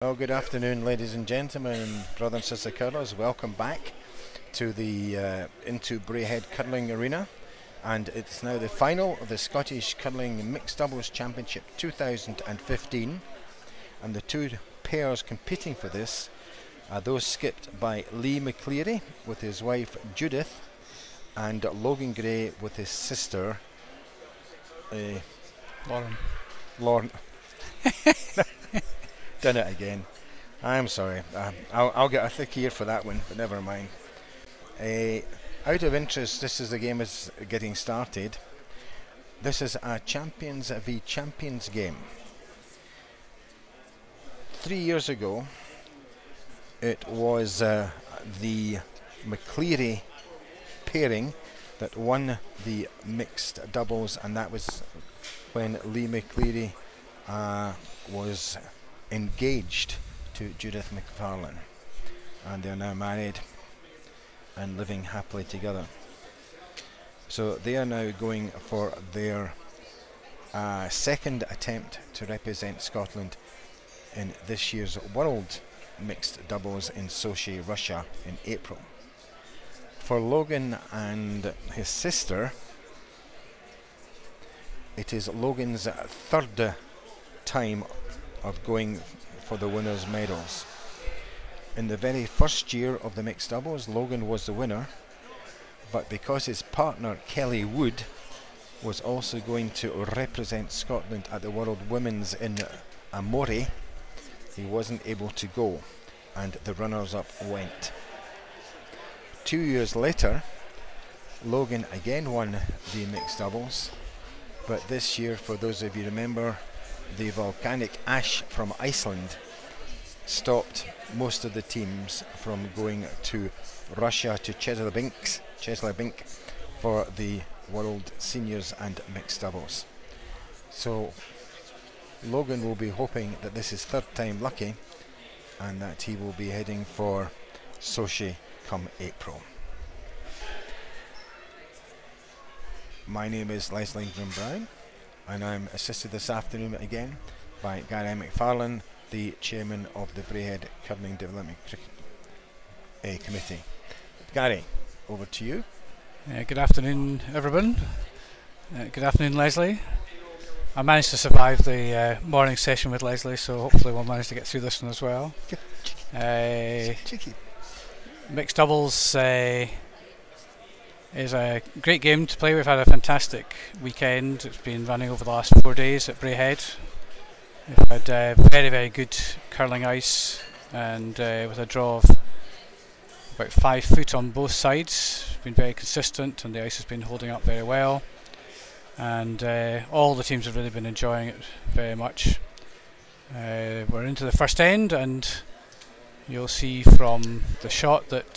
Well, good afternoon, ladies and gentlemen, brothers and sister curlers. Welcome back to the into Braehead Curling Arena, and it's now the final of the Scottish Curling Mixed Doubles Championship 2015, and the two pairs competing for this are those skipped by Lee McCleary with his wife Judith, and Logan Gray with his sister Lauren. Done it again. I'm sorry. I'll get a thick ear for that one, but never mind. Out of interest, this is the game is getting started. This is a champions v champions game. 3 years ago, it was the McCleary pairing that won the mixed doubles, and that was when Lee McCleary was engaged to Judith McFarlane, and they're now married and living happily together. So they are now going for their second attempt to represent Scotland in this year's World Mixed Doubles in Sochi, Russia in April. For Logan and his sister, it is Logan's third time of going for the winners' medals. In the very first year of the mixed doubles, Logan was the winner, but because his partner Kelly Wood was also going to represent Scotland at the World Women's in Amore, he wasn't able to go, and the runners-up went. 2 years later, Logan again won the mixed doubles, but this year, for those of you who remember, the volcanic ash from Iceland stopped most of the teams from going to Russia, to Cheslabink for the World Seniors and Mixed Doubles. So Logan will be hoping that this is third time lucky and that he will be heading for Sochi come April. My name is Leslie Brown, and I'm assisted this afternoon again by Gary McFarlane, the chairman of the Braehead Curling Development Committee. Gary, over to you. Good afternoon, everyone. Good afternoon, Leslie. I managed to survive the morning session with Leslie, so hopefully we'll manage to get through this one as well. Cheeky. Mixed doubles is a great game to play. We've had a fantastic weekend. It's been running over the last 4 days at Braehead. We've had very, very good curling ice, and with a draw of about 5 foot on both sides. It's been very consistent, and the ice has been holding up very well, and all the teams have really been enjoying it very much. We're into the first end, and you'll see from the shot that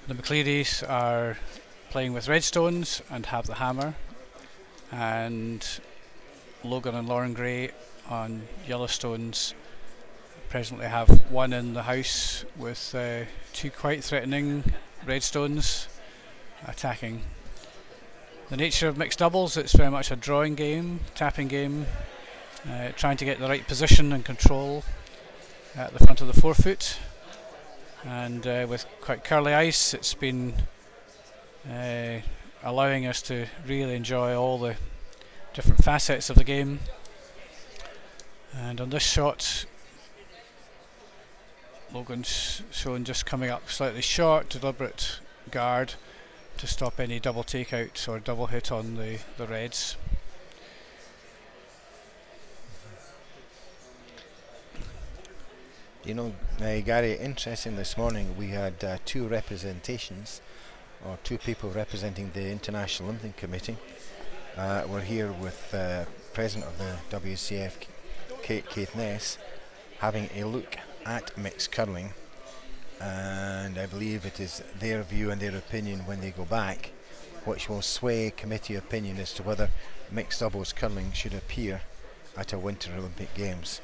the McClearys are playing with red stones and have the hammer, and Logan and Lauren Gray on yellow stones presently have one in the house with two quite threatening red stones attacking. The nature of mixed doubles, it's very much a drawing game, tapping game, trying to get the right position and control at the front of the forefoot. And with quite curly ice, it's been allowing us to really enjoy all the different facets of the game. And on this shot, Logan's shown just coming up slightly short, deliberate guard to stop any double takeout or double hit on the reds. You know, Gary, interesting, this morning we had two representations, or two people representing the International Olympic Committee. We're here with President of the WCF, Keith Ness, having a look at mixed curling, and I believe it is their view and their opinion when they go back which will sway committee opinion as to whether mixed doubles curling should appear at a Winter Olympic Games.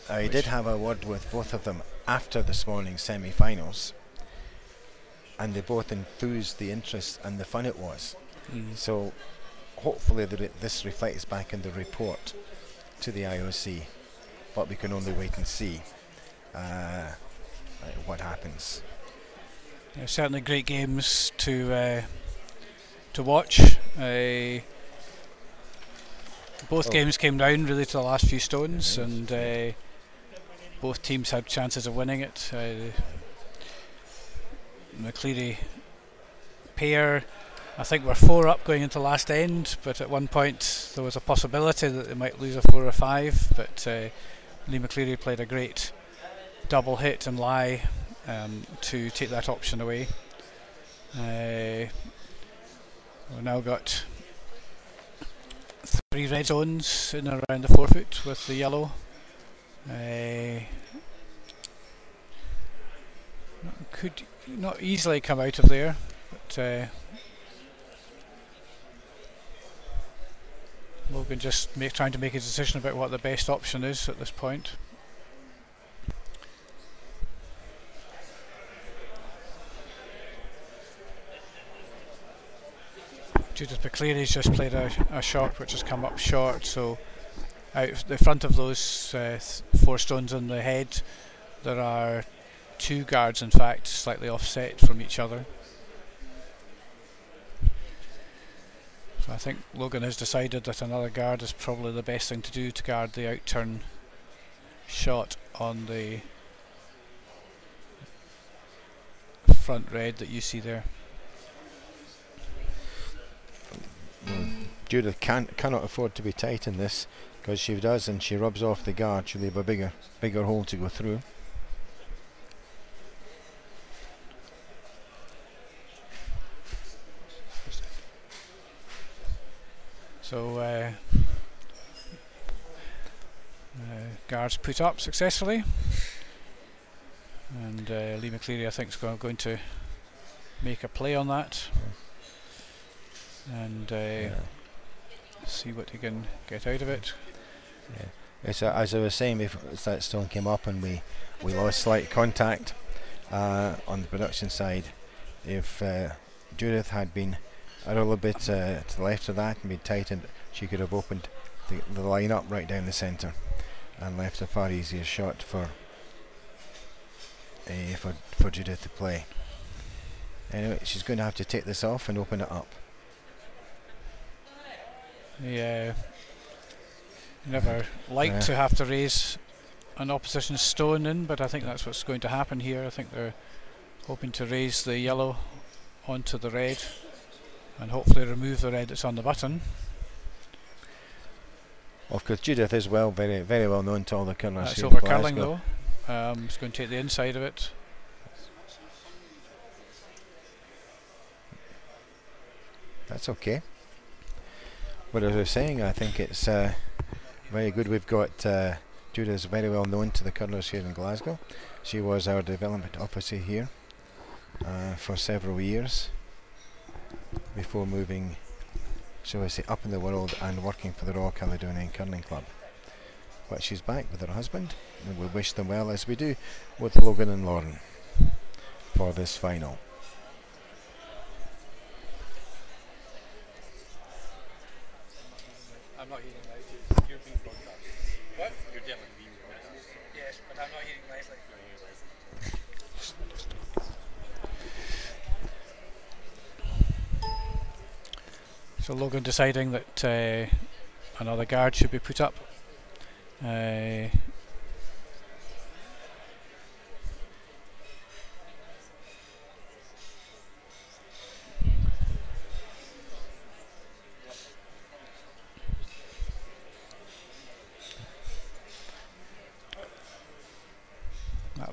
I did have a word with both of them after this morning's semi-finals, and they both enthused the interest and the fun it was. So hopefully this reflects back in the report to the IOC. but we can only wait and see what happens. Yeah, certainly great games to watch. Both games came down really to the last few stones, and both teams had chances of winning it. McCleary pair, I think, were 4 up going into last end, but at one point there was a possibility that they might lose a 4 or 5, but Lee McCleary played a great double hit and lie to take that option away. We've now got 3 red zones in and around the forefoot with the yellow. Could not easily come out of there, but Logan just trying to make a decision about what the best option is at this point. Judith McCleary's just played a shot which has come up short, so out of the front of those 4 stones on the head there are 2 guards, in fact, slightly offset from each other. So I think Logan has decided that another guard is probably the best thing to do to guard the outturn shot on the front red that you see there. Judith cannot afford to be tight in this, because she does and she rubs off the guard, she'll leave a bigger hole to go through. So guards put up successfully, and Lee McCleary I think is going to make a play on that and see what he can get out of it. Yeah. It's as I was saying before that stone came up and we lost slight contact on the production side. If Judith had been a little bit to the left of that and been tightened, she could have opened the line up right down the centre and left a far easier shot for Judith to play. Anyway, she's going to have to take this off and open it up. Yeah, never like to have to raise an opposition stone in, but I think that's what's going to happen here. I think they're hoping to raise the yellow onto the red and hopefully remove the red that's on the button. Of course, Judith is very well known to all the curlers. That's over curling though. It's going to take the inside of it. That's okay. But as I was saying, I think it's very good. We've got Judith is very well known to the curlers here in Glasgow. She was our development officer here for several years before moving, shall I say, up in the world and working for the Royal Caledonian Curling Club. But she's back with her husband, and we wish them well, as we do with Logan and Lauren, for this final. I'm not hearing loud. You're being broadcast. What? You're definitely being broadcast. Yes, but I'm not hearing Leslie. So Logan deciding that another guard should be put up. That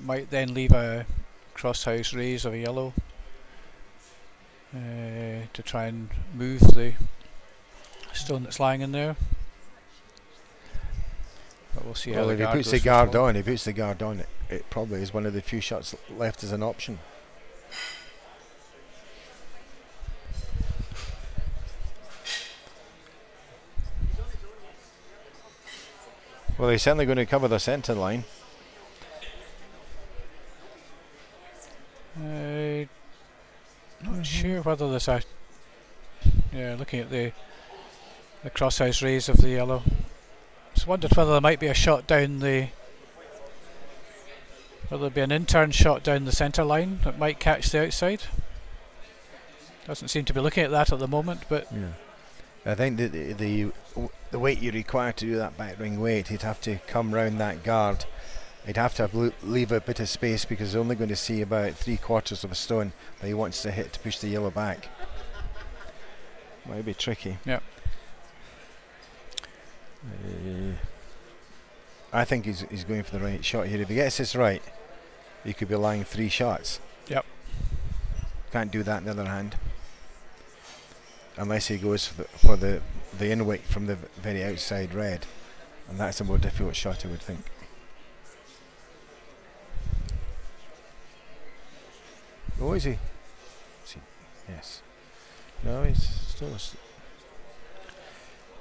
might then leave a cross-house raise of a yellow to try and move the stone that's lying in there. But we'll see how the guard goes. If he puts the guard on, it probably is one of the few shots left as an option. Well, he's certainly going to cover the centre line. Not sure whether there's a... Yeah, looking at the cross-house raise of the yellow. Just wondered whether there might be a shot down the, whether there'd be an in-turn shot down the centre line that might catch the outside. Doesn't seem to be looking at that at the moment, but yeah. I think that the weight you require to do that back ring weight, he'd have to come round that guard. He'd have to leave a bit of space because he's only going to see about 3/4 of a stone that he wants to hit to push the yellow back. Might be tricky. Yeah. I think he's going for the right shot here. If he gets this right, he could be lying 3 shots. Yep. Can't do that on the other hand, unless he goes for the in weight from the very outside red, and that's a more difficult shot, I would think. Oh, is he? Yes. No, he's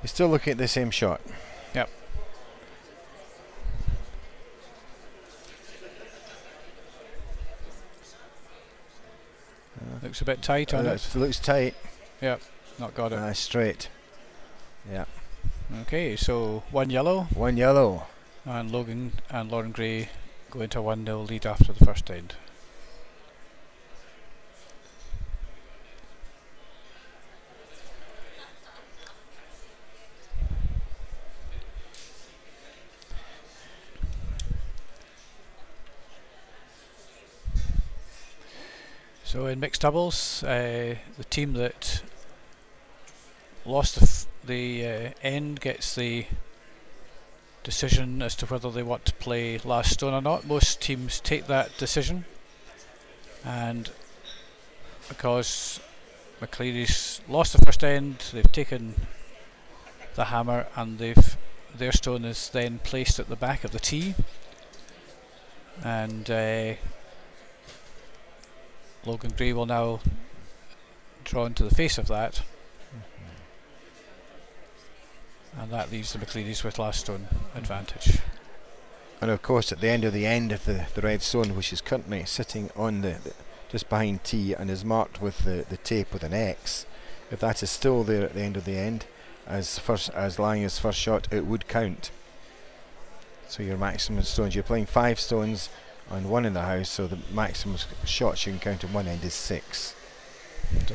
still looking at the same shot. Yep. Looks a bit tight on it. Looks tight. Yep. Not got it. Straight. Yeah. Okay, so 1 yellow. 1 yellow. And Logan and Lauren Gray go into a 1-0 lead after the first end. So in mixed doubles, the team that lost the end gets the decision as to whether they want to play last stone or not. Most teams take that decision, and because McCleary's lost the first end, they've taken the hammer and their stone is then placed at the back of the tee, and Logan Gray will now draw into the face of that, and that leaves the McClearys with last stone advantage. And of course at the end of the red stone, which is currently sitting on the just behind tee and is marked with the tape with an X, if that is still there at the end of the end as lying as first shot, it would count. So your maximum stones, you're playing 5 stones on 1 in the house, so the maximum shots you can count on one end is 6.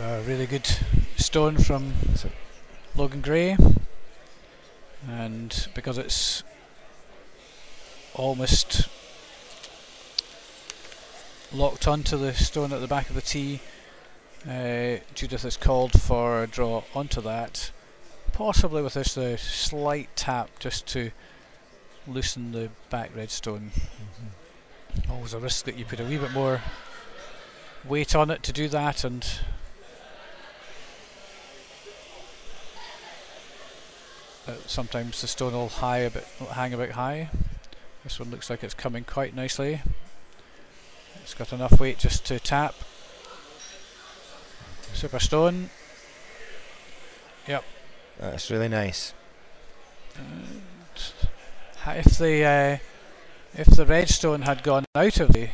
A really good stone from Logan Gray, and because it's almost locked onto the stone at the back of the tee, Judith has called for a draw onto that, possibly with just a slight tap just to loosen the back red stone. Always a risk that you put a wee bit more weight on it to do that, and sometimes the stone will hang a bit high. This one looks like it's coming quite nicely. It's got enough weight just to tap. Super stone. Yep. That's really nice. If the red stone had gone out of the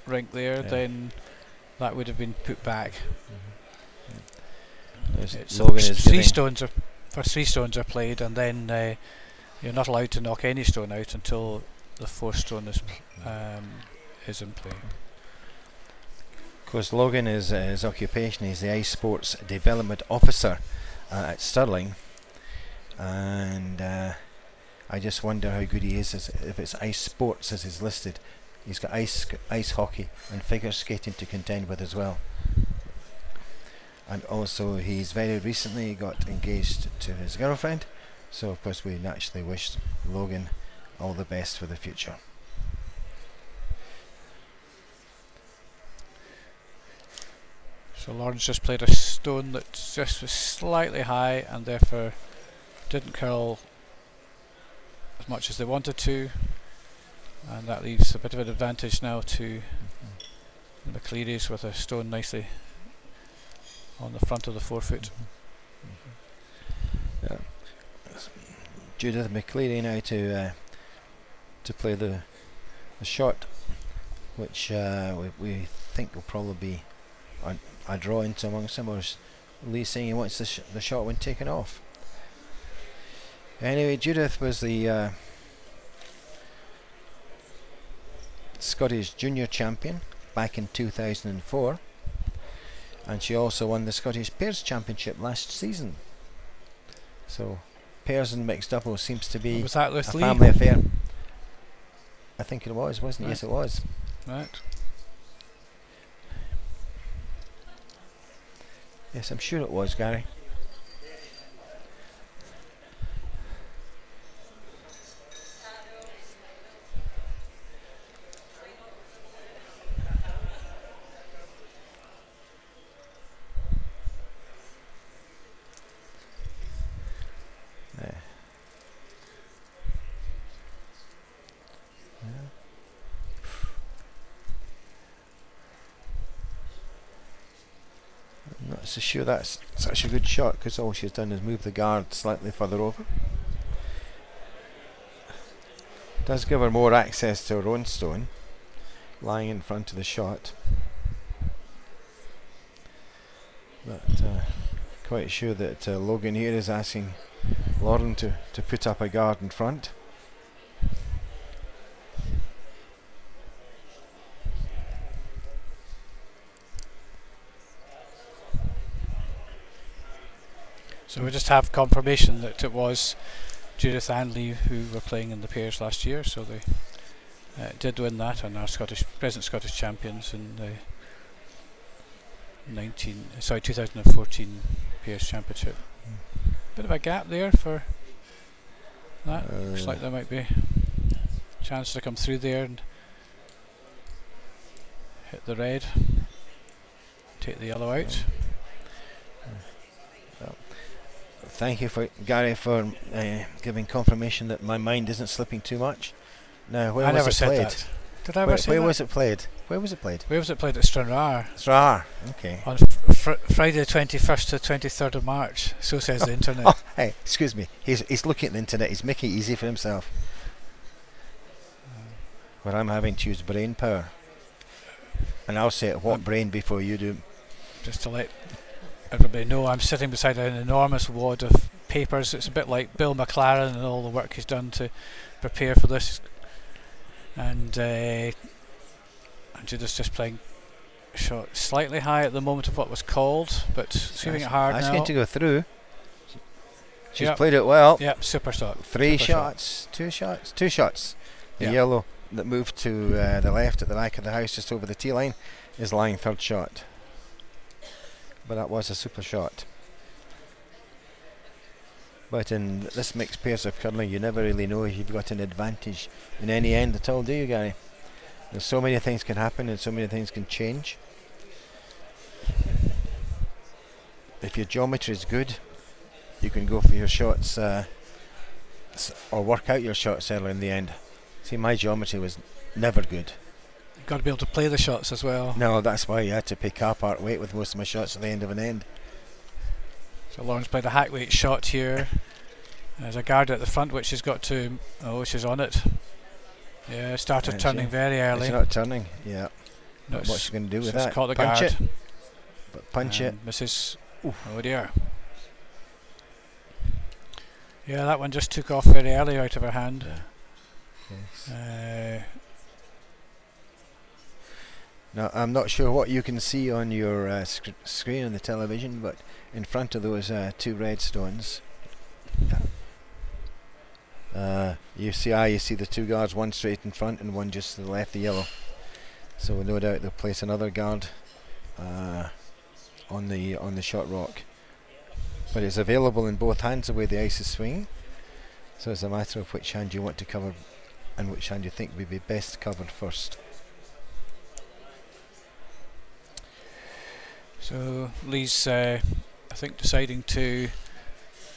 rink there, then that would have been put back. So first 3 stones are played, and then you're not allowed to knock any stone out until the 4th stone is in play. Of course, Logan is his occupation. He's the Ice Sports Development Officer at Stirling, and I just wonder how good he is if it's ice sports as is listed. He's got ice hockey and figure skating to contend with as well. And also he's very recently got engaged to his girlfriend, so of course we naturally wish Logan all the best for the future. So Lawrence just played a stone that just was slightly high and therefore didn't curl as much as they wanted to, and that leaves a bit of an advantage now to the McClearys with a stone nicely on the front of the 4-foot. Yeah. Judith McCleary now to play the shot, which we think will probably be a draw into among some, or Lee saying he wants the shot when taken off. Anyway, Judith was the Scottish Junior Champion back in 2004, and she also won the Scottish Pairs Championship last season. So pairs and mixed doubles seems to be was that a with family affair. I think it was, wasn't it? Right. Yes, it was. Right. Yes, I'm sure it was, Gary. I'm not so sure that's such a good shot, because all she's done is move the guard slightly further over. Does give her more access to her own stone, lying in front of the shot. But quite sure that Logan here is asking Lauren to put up a guard in front. So we just have confirmation that it was Judith and Lee who were playing in the pairs last year, so they did win that and are present Scottish champions in the 2014 Pairs Championship. Bit of a gap there for that. Looks like there might be a chance to come through there and hit the red, take the yellow out. Thank you, Gary, for giving confirmation that my mind isn't slipping too much. Now, where was it played? That. Did I ever say where that? was it played? Where was it played? Where was it played? At Stranraer. Stranraer, okay. On Friday the 21st to 23rd of March, so says the internet. Oh, hey, excuse me. He's looking at the internet. He's making it easy for himself. Where I'm having to use brain power. And I'll say it, what brain before you do. Just to let everybody know, I'm sitting beside an enormous wad of papers. It's a bit like Bill McClaren and all the work he's done to prepare for this. And Judith's just playing shot slightly high at the moment of what was called, but swinging it hard now. Asking to go through. She's Yep. played it well. Yep, super shot. Three Super shots, two shots. The Yep. yellow that moved to the left at the back of the house, just over the tee line, is lying third shot. But that was a super shot. But in this mixed pairs of curling, you never really know if you've got an advantage in any end at all, do you, Gary? There's so many things can happen and so many things can change. If your geometry is good, you can go for your shots or work out your shots earlier in the end. See, my geometry was never good. You've got to be able to play the shots as well. No, that's why you had to pay car part weight with most of my shots at the end of an end. So Lauren's played a hack weight shot here. There's a guard at the front which has got to, oh, she's on it. Yeah, started turning very early. It's not turning, yeah. No, What's she going to do with that? Caught the Punch guard. it. But punch it. Mrs. Oh dear. Yeah, that one just took off very early out of her hand. Yes. Now, I'm not sure what you can see on your screen on the television, but in front of those two red stones, you see the two guards, one straight in front and one just to the left, the yellow. So no doubt they'll place another guard on the shot rock. But it's available in both hands the way the ice is swinging. So it's a matter of which hand you want to cover and which hand you think would be best covered first. So Lee's, I think, deciding to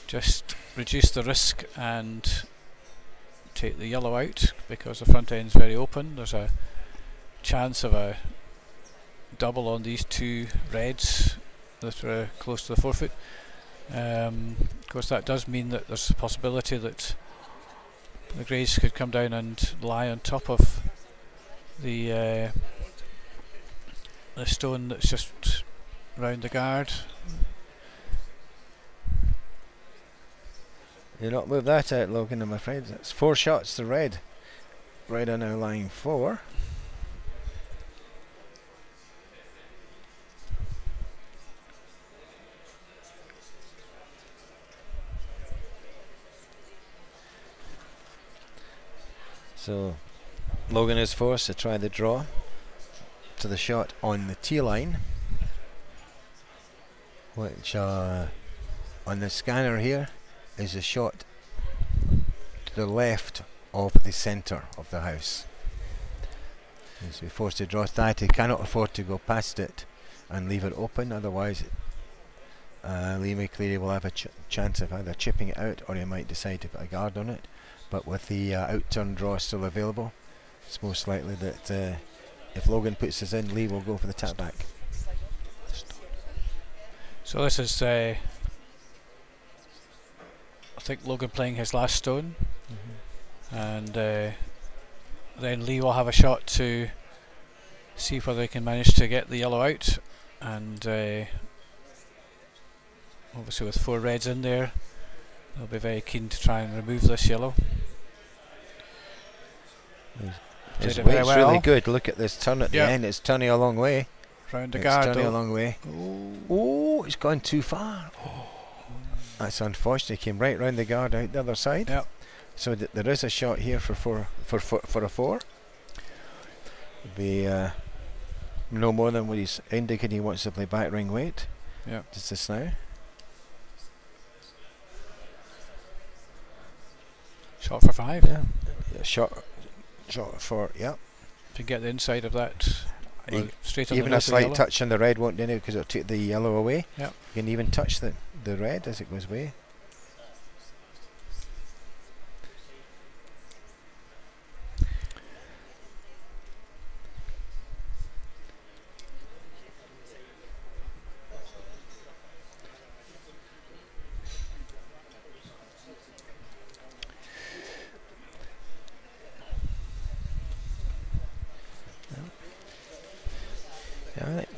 just reduce the risk and take the yellow out because the front end's very open. There's a chance of a double on these two reds that are close to the forefoot. Of course, that does mean that there's a possibility that the greys could come down and lie on top of the stone that's just round the guard. You not move that out, Logan, I'm afraid. That's 4 shots to red. Red are now lying 4. So Logan is forced to try the draw to the shot on the tee line, which on the scanner here is a shot to the left of the centre of the house. He's be forced to draw that. He cannot afford to go past it and leave it open, otherwise Lee McCleary will have a chance of either chipping it out, or he might decide to put a guard on it. But with the out-turn draw still available, it's most likely that if Logan puts this in, Lee will go for the tap back. So this is, I think, Logan playing his last stone, and then Lee will have a shot to see whether he can manage to get the yellow out, and obviously with 4 reds in there, they'll be very keen to try and remove this yellow. His weight's really good. Look at this turn at the end. It's turning a long way. Round the guard. It's turning a long way. Oh, it's gone too far. Oh, that's unfortunate. He came right round the guard out the other side. Yep. So there is a shot here for a 4. It'd be no more than what he's indicating. He wants to play back ring weight. Yeah. Just this now. Shot for 5. Yeah. Shot for, yeah. To get the inside of that, straight on even the a slight yellow. touch on the red won't do it because it'll take the yellow away. Yep. You can even touch the red as it goes away.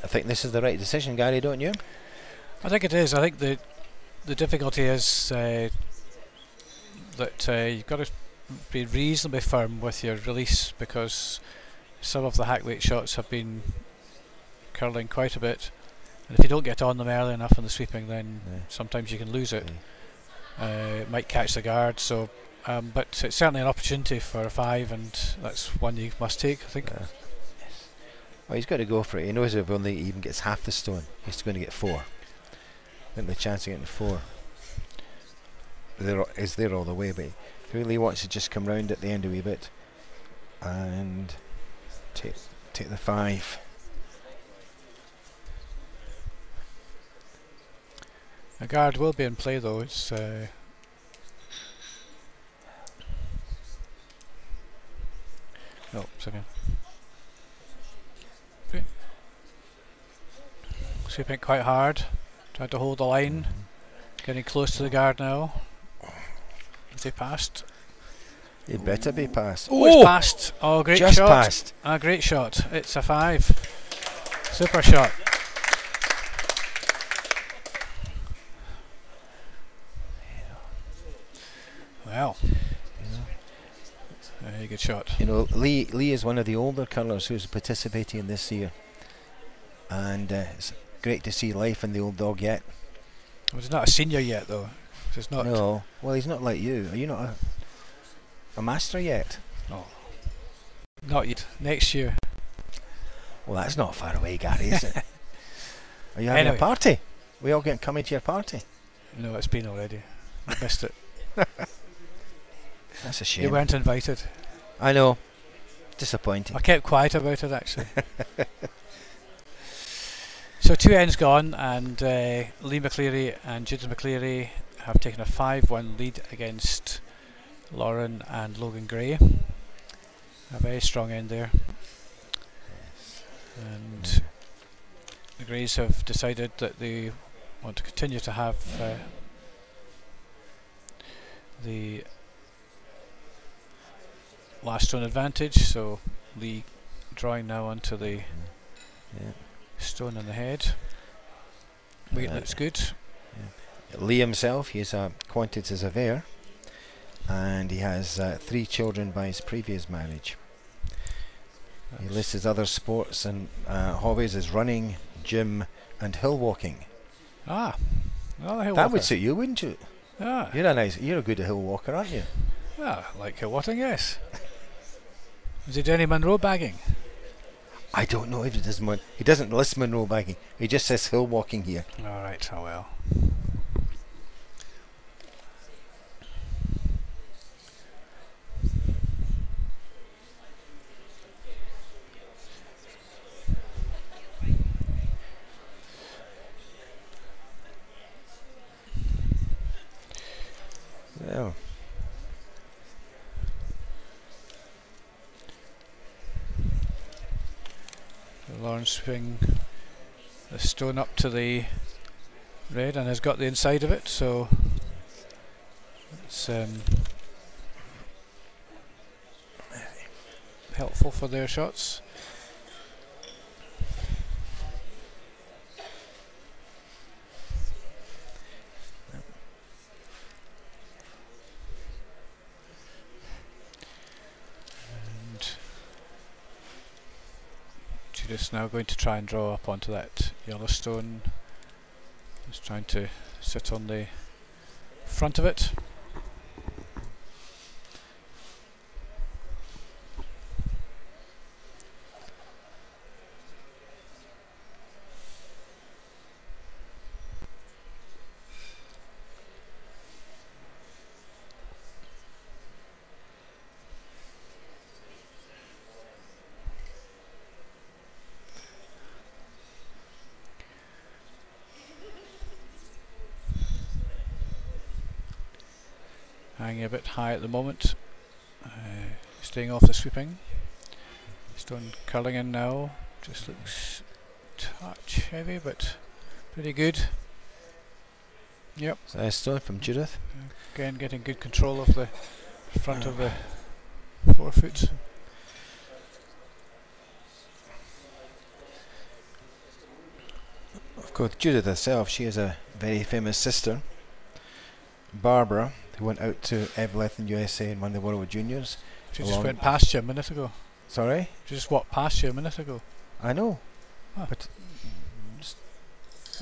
I think this is the right decision, Gary, don't you? I think it is. I think the difficulty is that you've got to be reasonably firm with your release, because some of the hack weight shots have been curling quite a bit, and if you don't get on them early enough in the sweeping, then sometimes you can lose it. It might catch the guard, so but it's certainly an opportunity for a 5, and that's one you must take, I think. Well, he's got to go for it. He knows if only he even gets half the stone, he's going to get 4. I think the chance of getting 4 is there all the way, but he really wants to just come round at the end a wee bit and take the 5. A guard will be in play though. It's no, second. Okay. Sweeping quite hard, trying to hold the line, getting close to the guard now. Is he passed? He better be passed. Oh, it's passed. Oh, great just shot. Passed. A great shot. It's a 5. Super shot. Well, very good shot. You know, Lee is one of the older curlers who's participating in this year, and it's great to see life in the old dog yet. Well, he's not a senior yet, though. He's not. No, well, he's not like you. Are you not a master yet? No, not yet. Next year. Well, that's not far away, Gary, is it? Are you having a party? We all get coming to your party? No, it's been already. I missed it. That's a shame. You weren't invited. I know. Disappointing. I kept quiet about it, actually. So 2 ends gone, and Lee McCleary and Judith McCleary have taken a 5-1 lead against Lauren and Logan Gray. A very strong end there. And the Greys have decided that they want to continue to have the last stone advantage, so Lee drawing now onto the stone in the head. Weight looks good. Lee himself, he's a quantity surveyor, and he has 3 children by his previous marriage. He lists his other sports and hobbies as running, gym, and hill walking. Ah, well, hill That walker. would suit you, wouldn't you? Ah, You're a good hill walker, aren't you? ah, like hill walking, yes. Is he doing any Monroe bagging? I don't know if he does. He doesn't list Monroe bagging. He just says hill walking here. All right, oh well. Well, Lawrence swing the stone up to the red and has got the inside of it, so it's helpful for their shots. Just now going to try and draw up onto that yellow stone. Just trying to sit on the front of it. Hanging a bit high at the moment, staying off the sweeping. Stone curling in now, just looks touch heavy but pretty good. Yep. so a stone from Judith. Again getting good control of the front of the forefoot. Of course, Judith herself, she has a very famous sister, Barbara, who went out to Eveleth in USA and won the World Juniors. She just went past you a minute ago. Sorry? She just walked past you a minute ago. I know. Ah. But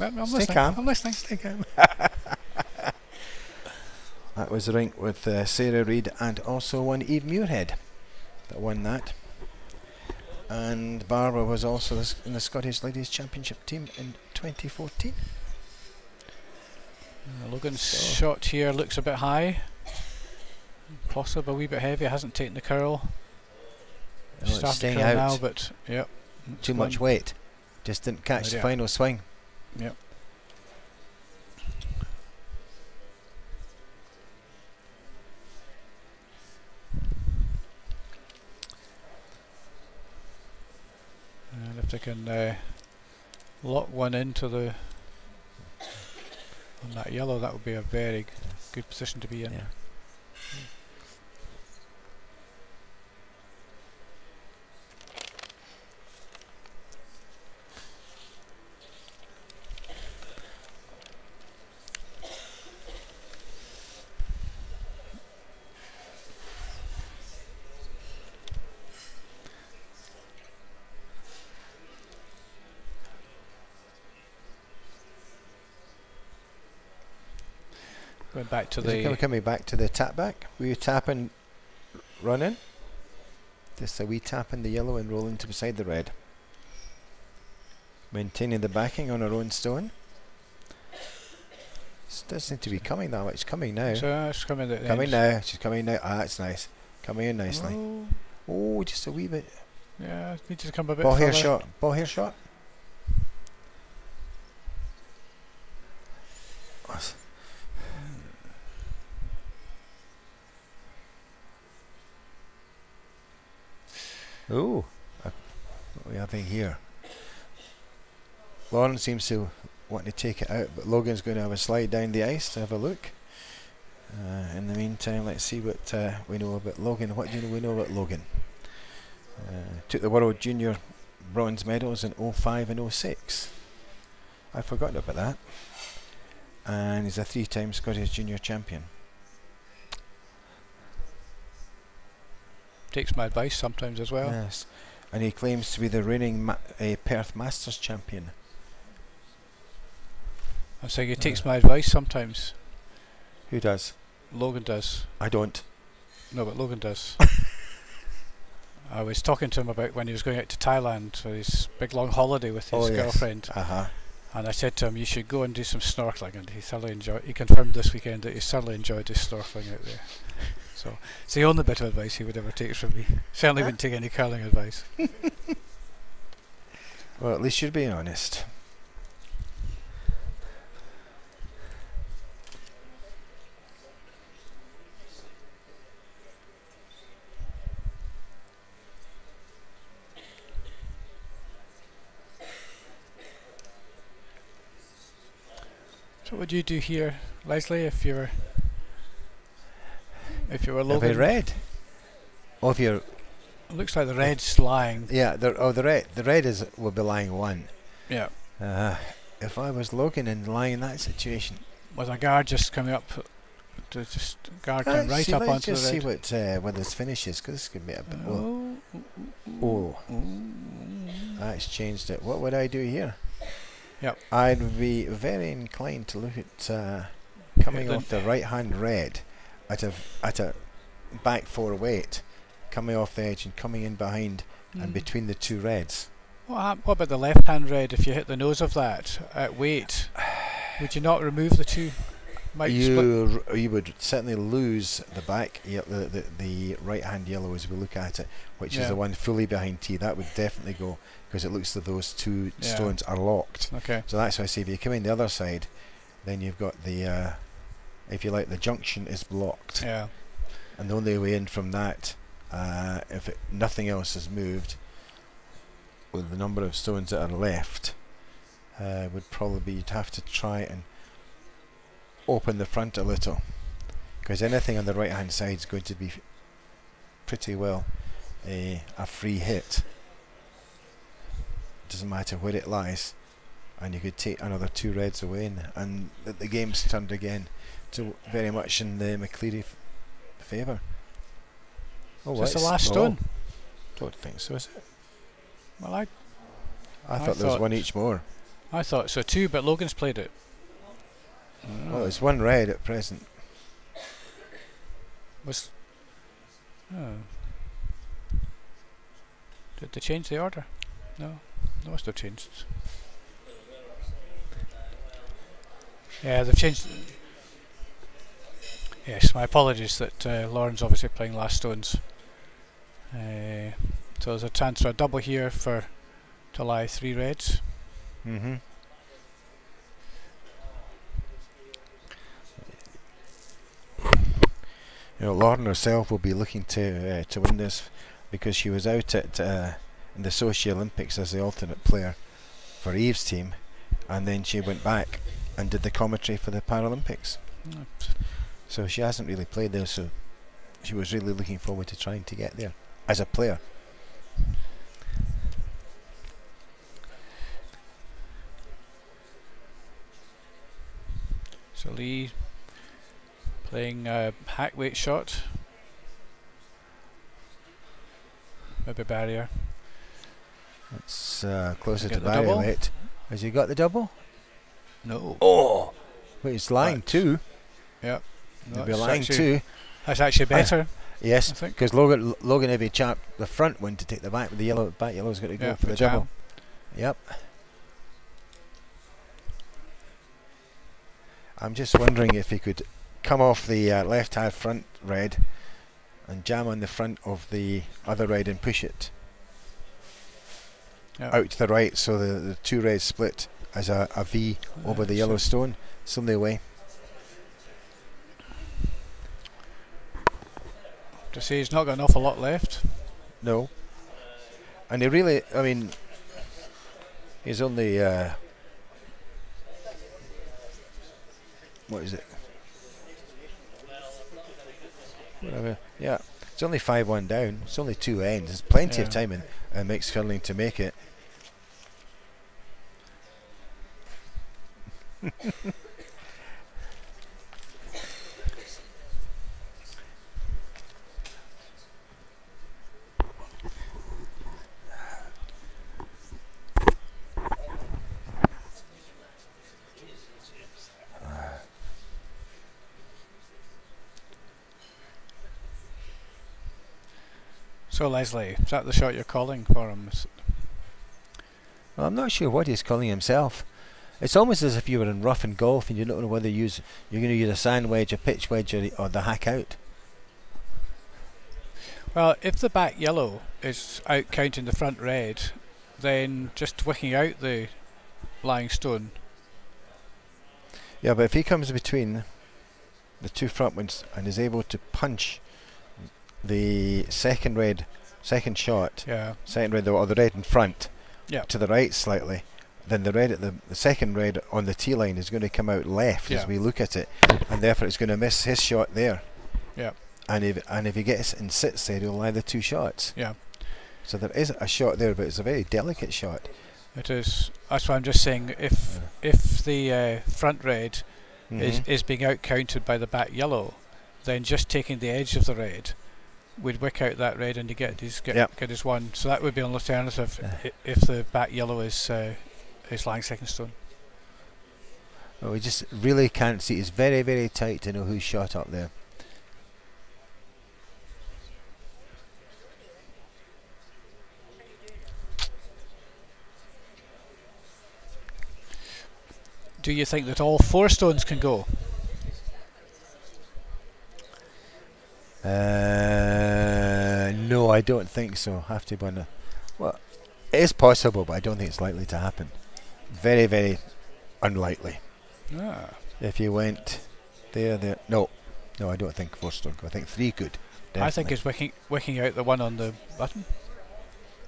I'm stay listening. calm. I'm listening. Stay calm. That was the rink with Sarah Reid and also one Eve Muirhead that won that. And Barbara was also in the Scottish Ladies Championship team in 2014. Logan's shot here looks a bit high, possibly a wee bit heavy. Hasn't taken the curl. It's Started to staying curl out. now, but yep. Too much weight. Just didn't catch the Yeah. final swing. Yep. And if they can lock one into the on that yellow, that would be a very good position to be in. Yeah. Going back to Coming back to the tap back. Were you tapping, running? Just a wee tap in the yellow and rolling to beside the red. Maintaining the backing on her own stone. It does seem to be coming now. It's coming now. So it's coming at the Coming end. now. She's coming now. Ah, it's nice. Coming in nicely. Oh, Oh, just a wee bit. yeah, needs to come a bit Ball hair further. shot. Ball hair shot. Oh, what are we having here? Lauren seems to want to take it out, but Logan's going to have a slide down the ice to have a look. In the meantime, let's see what we know about Logan. What do we know about Logan? Took the World Junior bronze medals in 05 and 06. I'd forgotten about that. And he's a 3-time Scottish Junior champion. takes my advice sometimes as well. Yes, and he claims to be the reigning Perth Masters champion. I'm saying he takes my advice sometimes. Who does? Logan does. I don't. No, but Logan does. I was talking to him about when he was going out to Thailand for his big long holiday with his girlfriend. And I said to him, you should go and do some snorkeling, and he confirmed this weekend that he thoroughly enjoyed his snorkeling out there. So it's the only bit of advice he would ever take from me. Certainly wouldn't take any curling advice. Well, at least you're being honest. So what would you do here, Leslie, if you were Logan? If I red? Oh, if you're... It looks like the red's lying. Yeah, the red will be lying 1. Yeah. If I was Logan and lying in that situation... With a guard just coming up, to just guard coming right up onto the red. Let's see what this finish is, because this could be a bit low. Oh. That's changed it. What would I do here? Yep. I'd be very inclined to look at coming off the right hand red at a back 4 weight, coming off the edge and coming in behind and between the 2 reds. What about the left hand red? If you hit the nose of that at weight, would you not remove the 2? You would certainly lose the back, the right hand yellow as we look at it, which is the one fully behind tee. That would definitely go, because it looks like those 2 stones are locked. Okay. So that's why I say if you come in the other side, then you've got the, if you like, the junction is blocked. Yeah. And the only way in from that, if nothing else has moved, with the number of stones that are left, would probably be you'd have to try and open the front a little, because anything on the right hand side is going to be pretty well a free hit. Doesn't matter where it lies, and you could take another 2 reds away, and the game's turned again to very much in the McCleary favour. Oh, so that's the last stone? Don't think so, is it? Well, I thought there was 1 each more. I thought so too, but Logan's played it. Well, it's 1 red at present. Did they change the order? No, they must have changed. Yeah, they've changed. Yes, my apologies that Lauren's obviously playing last stones. So there's a chance for a double here to lie 3 reds. Lauren herself will be looking to win this, because she was out at in the Sochi Olympics as the alternate player for Eve's team, and then she went back and did the commentary for the Paralympics. So she hasn't really played there, so she was really looking forward to trying to get there as a player. So Lee playing a hack weight shot. Maybe barrier. It's closer to barrier weight. Has he got the double? No. Oh! Wait, it's lying 2. Yep. It'll be lying 2. That's actually better. Yes, because Logan if he chapped the front one to take the back, but the back yellow's got to go for the double. Yep. I'm just wondering if he could come off the left hand front red and jam on the front of the other red and push it out to the right, so the 2 reds split as a V over the yellow stone. It's the only way. To say he's not got an awful lot left. No. And he really, I mean, he's only what is it? Whatever. Yeah, it's only 5-1 down. It's only 2 ends. There's plenty of time in mixed curling to make it. So Leslie, is that the shot you're calling for him? Well, I'm not sure what he's calling himself. It's almost as if you were in rough and golf and you don't know whether you're going to use a sand wedge, a pitch wedge, or the hack out. Well, if the back yellow is out counting the front red, then just wicking out the lying stone. Yeah, but if he comes between the two front ones and is able to punch the second shot, second red or the red in front, to the right slightly, then the red at the second red on the tee line is going to come out left as we look at it, and therefore it's going to miss his shot there. Yeah. And if he gets and sits there, he'll lie the two shots. Yeah. So there is a shot there, but it's a very delicate shot. It is. That's why I'm just saying, if the front red is being out counted by the back yellow, then just taking the edge of the red would wick out that red and you get his one. So that would be an alternative if the back yellow is lying second stone. Well, we just really can't see. It's very, very tight to know who's shot up there. Do you think that all four stones can go? No, I don't think so. Have to be well, it is possible, but I don't think it's likely to happen. Very, very unlikely. If you went there, no, I don't think four stone. I think three could. Definitely. I think it's wicking out the one on the button.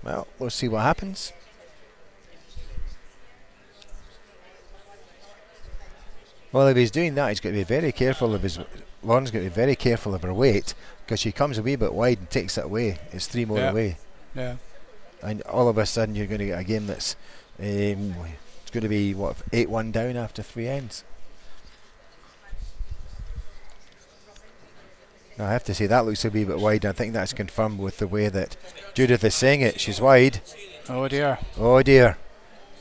Well, we'll see what happens. Well, if he's doing that, he's got to be very careful of his. Lauren's got to be very careful of her weight, because she comes a wee bit wide and takes it away. It's three more away. Yeah. And all of a sudden, you're going to get a game that's it's going to be 8-1 down after 3 ends. Now, I have to say that looks a wee bit wide. I think that's confirmed with the way that Judith is saying it. She's wide. Oh dear. Oh dear.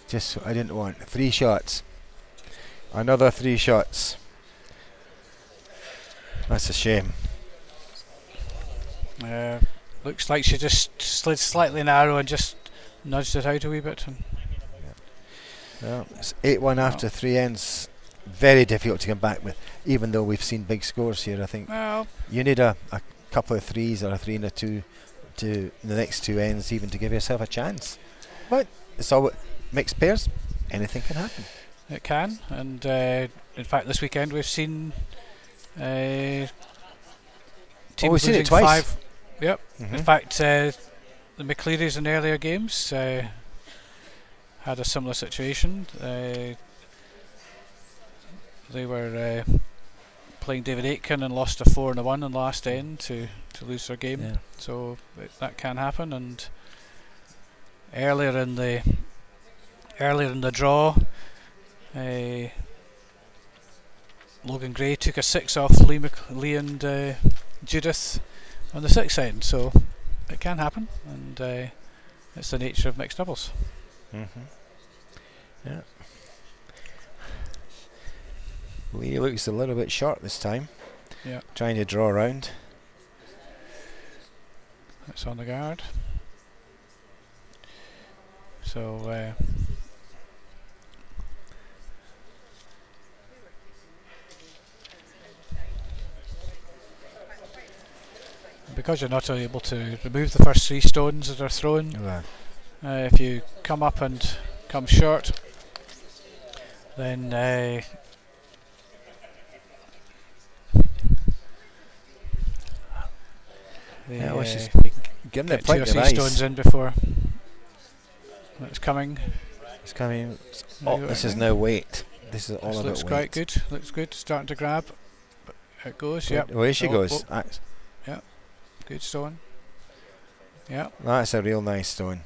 Just I didn't want 3 shots. Another 3 shots. That's a shame. Looks like she just slid slightly narrow and just nudged it out a wee bit. Well, it's 8-1 after 3 ends. Very difficult to come back with, even though we've seen big scores here. I think you need a couple of 3s or a 3 and a 2 to the next 2 ends even to give yourself a chance. But it's all mixed pairs. Anything can happen. It can, and in fact this weekend we've seen teams we've seen it twice. 5. Yep. In fact, the McClearys in earlier games had a similar situation. They were playing David Aitken and lost a 4 and a 1 in the last end to lose their game. Yeah. So that can happen. And earlier in the draw, Logan Gray took a 6 off Lee and Judith on the 6th end, so it can happen, and it's the nature of mixed doubles. Yeah. Lee looks a little bit short this time. Yeah. Trying to draw around. It's on the guard. So because you're not able to remove the first 3 stones that are thrown, if you come up and come short, then she's getting get the 2 or point 3 of stones in before it's coming. It's coming. Oh, this is now weight. This is all about weight. Looks quite good. Looks good. Starting to grab. It goes. Yep. Away she goes. Yeah. Good stone. Yeah. That's a real nice stone.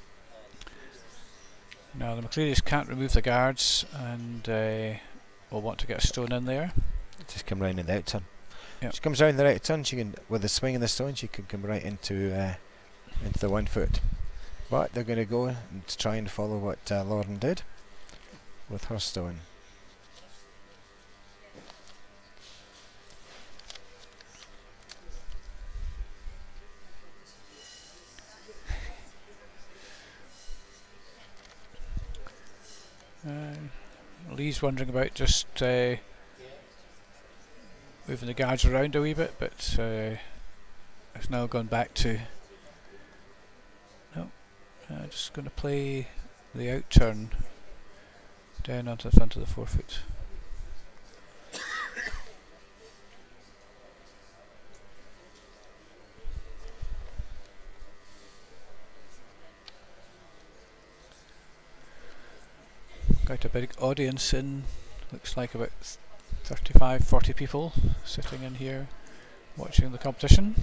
Now the McClearys can't remove the guards and will want to get a stone in there. Just come round in the out turn. Yep. She comes round the right turn. She can, with the swing of the stone, she can come right into the 1 foot. But they're going to go and try and follow what Lauren did with her stone. Lee's wandering about, just moving the guards around a wee bit, but it's now gone back to. No, just going to play the out turn down onto the front of the forefoot. Quite a big audience in, looks like about 35-40 people sitting in here watching the competition.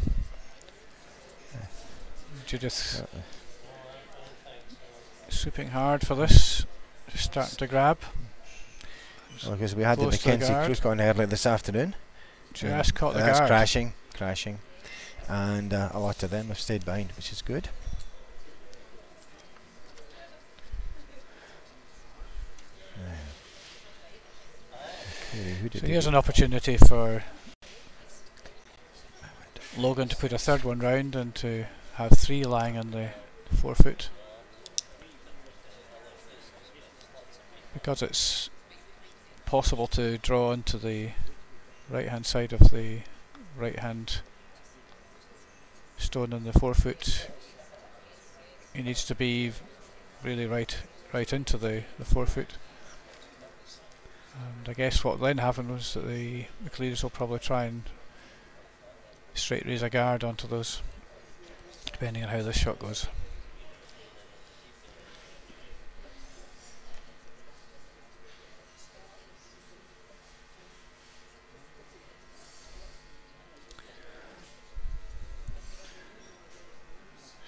Judith swooping hard for this, just starting to grab. Well, because we had the Mackenzie Crook on earlier this afternoon. Just caught the that's guard. crashing, and a lot of them have stayed behind, which is good. So here's an opportunity for Logan to put a third one round and to have 3 lying on the forefoot. Because it's possible to draw into the right hand side of the right hand stone on the forefoot, he needs to be really right into the forefoot. And I guess what then happened was that the McClearys will probably try and straight raise a guard onto those, depending on how this shot goes.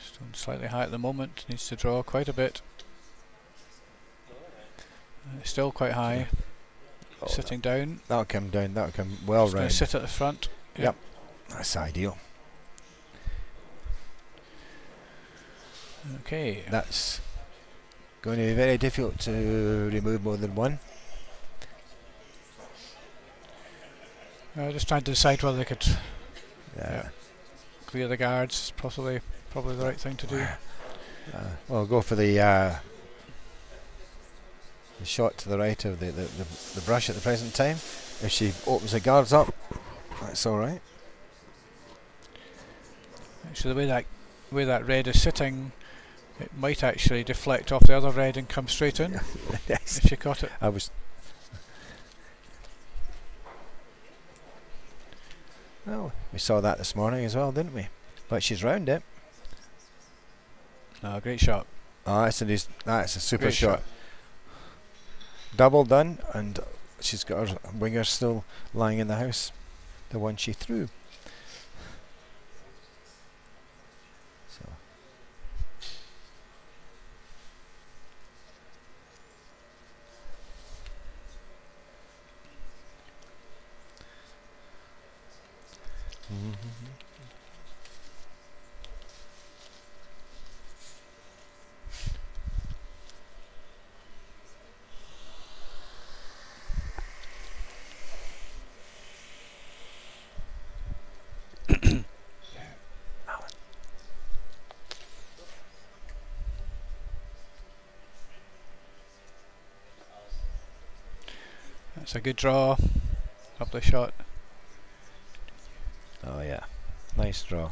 Stone slightly high at the moment, needs to draw quite a bit. It's still quite high. Sitting down. That'll come down, that'll come well Just round. Sit at the front. Yep, that's ideal. Okay. That's going to be very difficult to remove more than one. Just trying to decide whether they could Yeah. clear the guards. Probably the right thing to do. Well, go for the shot to the right of the brush at the present time. If she opens the guards up, that's all right. Actually, the way that red is sitting, it might actually deflect off the other red and come straight in. Yes. If she caught it. Well, we saw that this morning as well, didn't we? But she's round it. No, great shot. Oh, that's a super Great shot. Double done, and she's got her winger still lying in the house, the one she threw. So. That's a good draw. Lovely shot. Oh yeah, nice draw.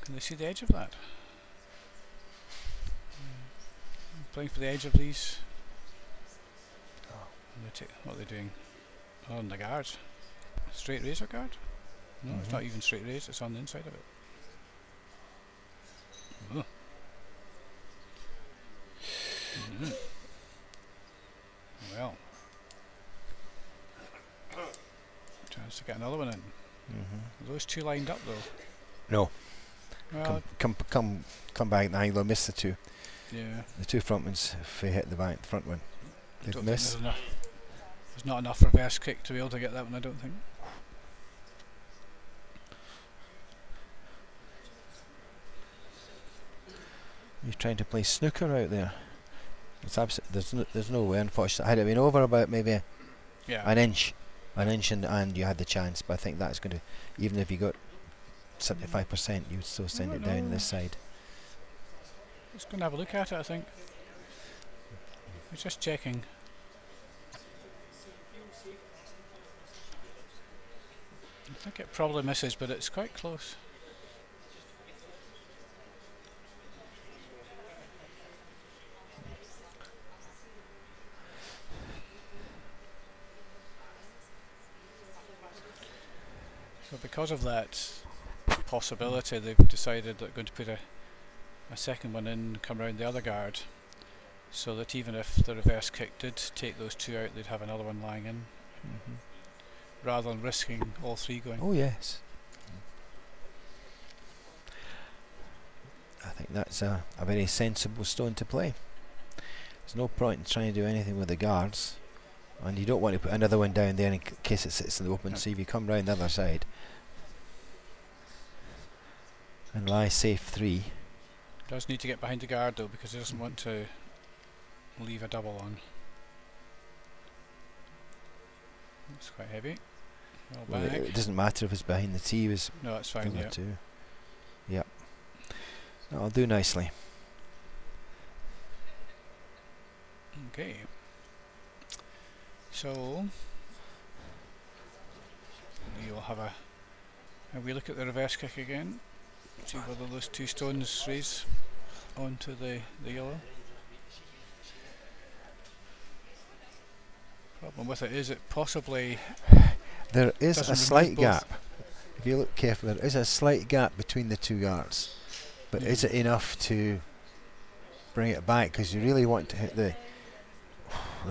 Can they see the edge of that? Playing for the edge of these. What are they doing? Oh, on the guard. Straight razor guard? No, it's not even straight raise, it's on the inside of it. Oh. Well. Chance to get another one in. Are those two lined up though? No. Well, Come back now, they'll miss the two. yeah. The two front ones, if they hit the front one, they'd Don't miss. think there's There's not enough reverse kick to be able to get that one, I don't think. He's trying to play snooker out there. It's there's no way, unfortunately. Had it been over about maybe an inch, and you had the chance. But I think that's going to, even if you got 75%, you'd still send it down this side. Just going to have a look at it, I think. We're just checking. I think it probably misses, but it's quite close. So because of that possibility, they've decided they're going to put a second one in, come around the other guard, so that even if the reverse kick did take those two out, they'd have another one lying in, rather than risking all three going. Oh yes. I think that's a very sensible stone to play. There's no point in trying to do anything with the guards, and you don't want to put another one down there in case it sits in the open. So if you come round the other side and lie safe 3. Does need to get behind the guard though, because he doesn't want to leave a double on. It's quite heavy. Well, it doesn't matter if it's behind the tee. No, it's fine. Yeah. Too. Yep. That'll do nicely. Okay. So you'll have a we look at the reverse kick again. See whether those two stones raise onto the yellow. Problem with it is it possibly there is a slight gap. If you look carefully, there is a slight gap between the two guards, but is it enough to bring it back? Because you really want to hit the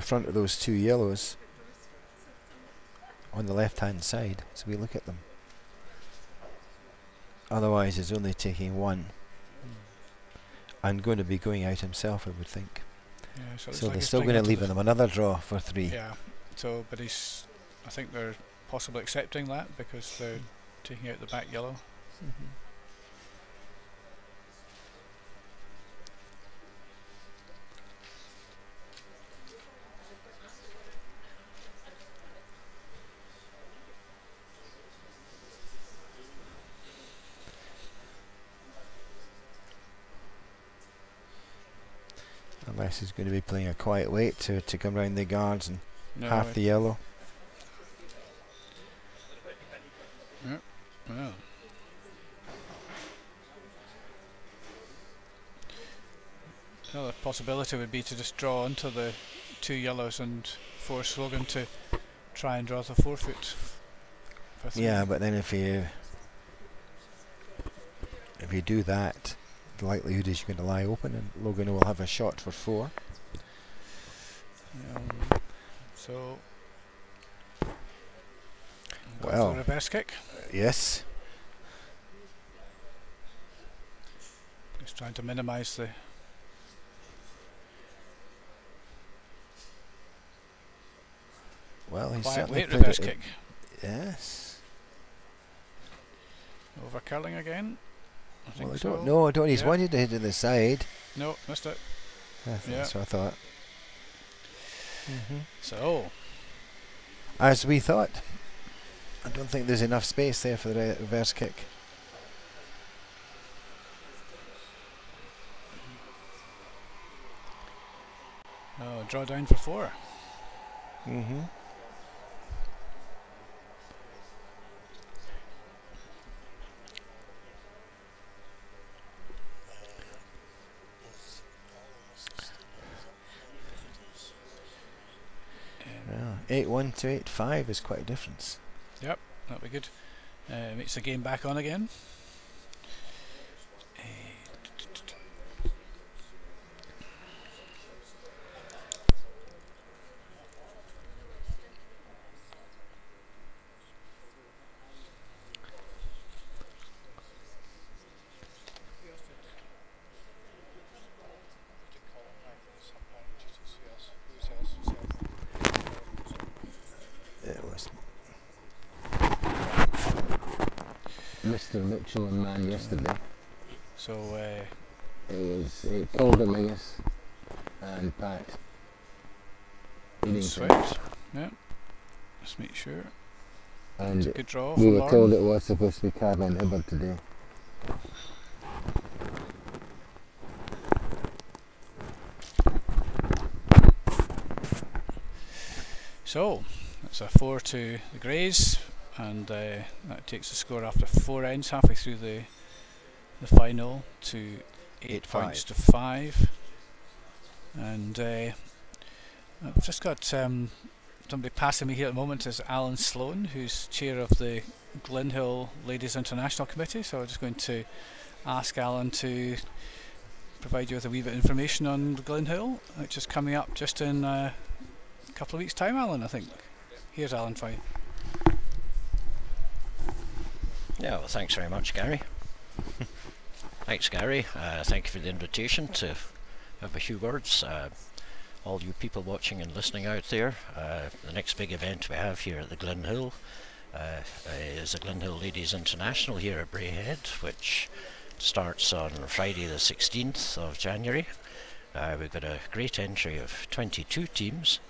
front of those two yellows on the left hand side. So we look at them. Otherwise it's only taking one and going to be going out himself, I would think. Yeah, so like they're he's still going to leave them another draw for 3. Yeah, so but I think they're possibly accepting that because they're taking out the back yellow. Unless he's going to be playing a quiet weight to come round the guards and half the yellow. Yep. Well. Another possibility would be to just draw onto the two yellows and force Logan to try and draw the 4-foot. Yeah, but then if you do that, the likelihood is you're going to lie open and Logan will have a shot for 4. So well, reverse kick. Yes. Just trying to minimise the he's quiet certainly weight played reverse it. kick. Yes. Over curling again. I think I so. don't know. I don't. He's wanted to hit to the side. No, missed it. That's what I thought. So, as we thought, I don't think there's enough space there for the reverse kick. oh, draw down for 4. Yeah, 8-1 to 8-5 is quite a difference. Yep, that'll be good. Makes the game back on again. Michelin man yesterday. So It was Paul Dominguez and Pat Swift. Yeah. Let's make sure. and It's a good draw. we from were Lauren. told it was supposed to be Caroline Hibbard today. So that's a 4 to the Greys, and that takes the score after 4 ends, halfway through the final, to 8 points to 5. And I've just got somebody passing me here at the moment is Alan Sloan, who's chair of the Glenhill Ladies International Committee. So I'm just going to ask Alan to provide you with a wee bit of information on Glenhill, which is coming up just in a couple of weeks' time, Alan, I think. Here's Alan for you. Yeah, well, thanks very much, Gary. Thanks, Gary. Thank you for the invitation to have a few words. All you people watching and listening out there, the next big event we have here at the Glenhill is the Glenhill Ladies International here at Braehead, which starts on Friday the 16th of January. We've got a great entry of 22 teams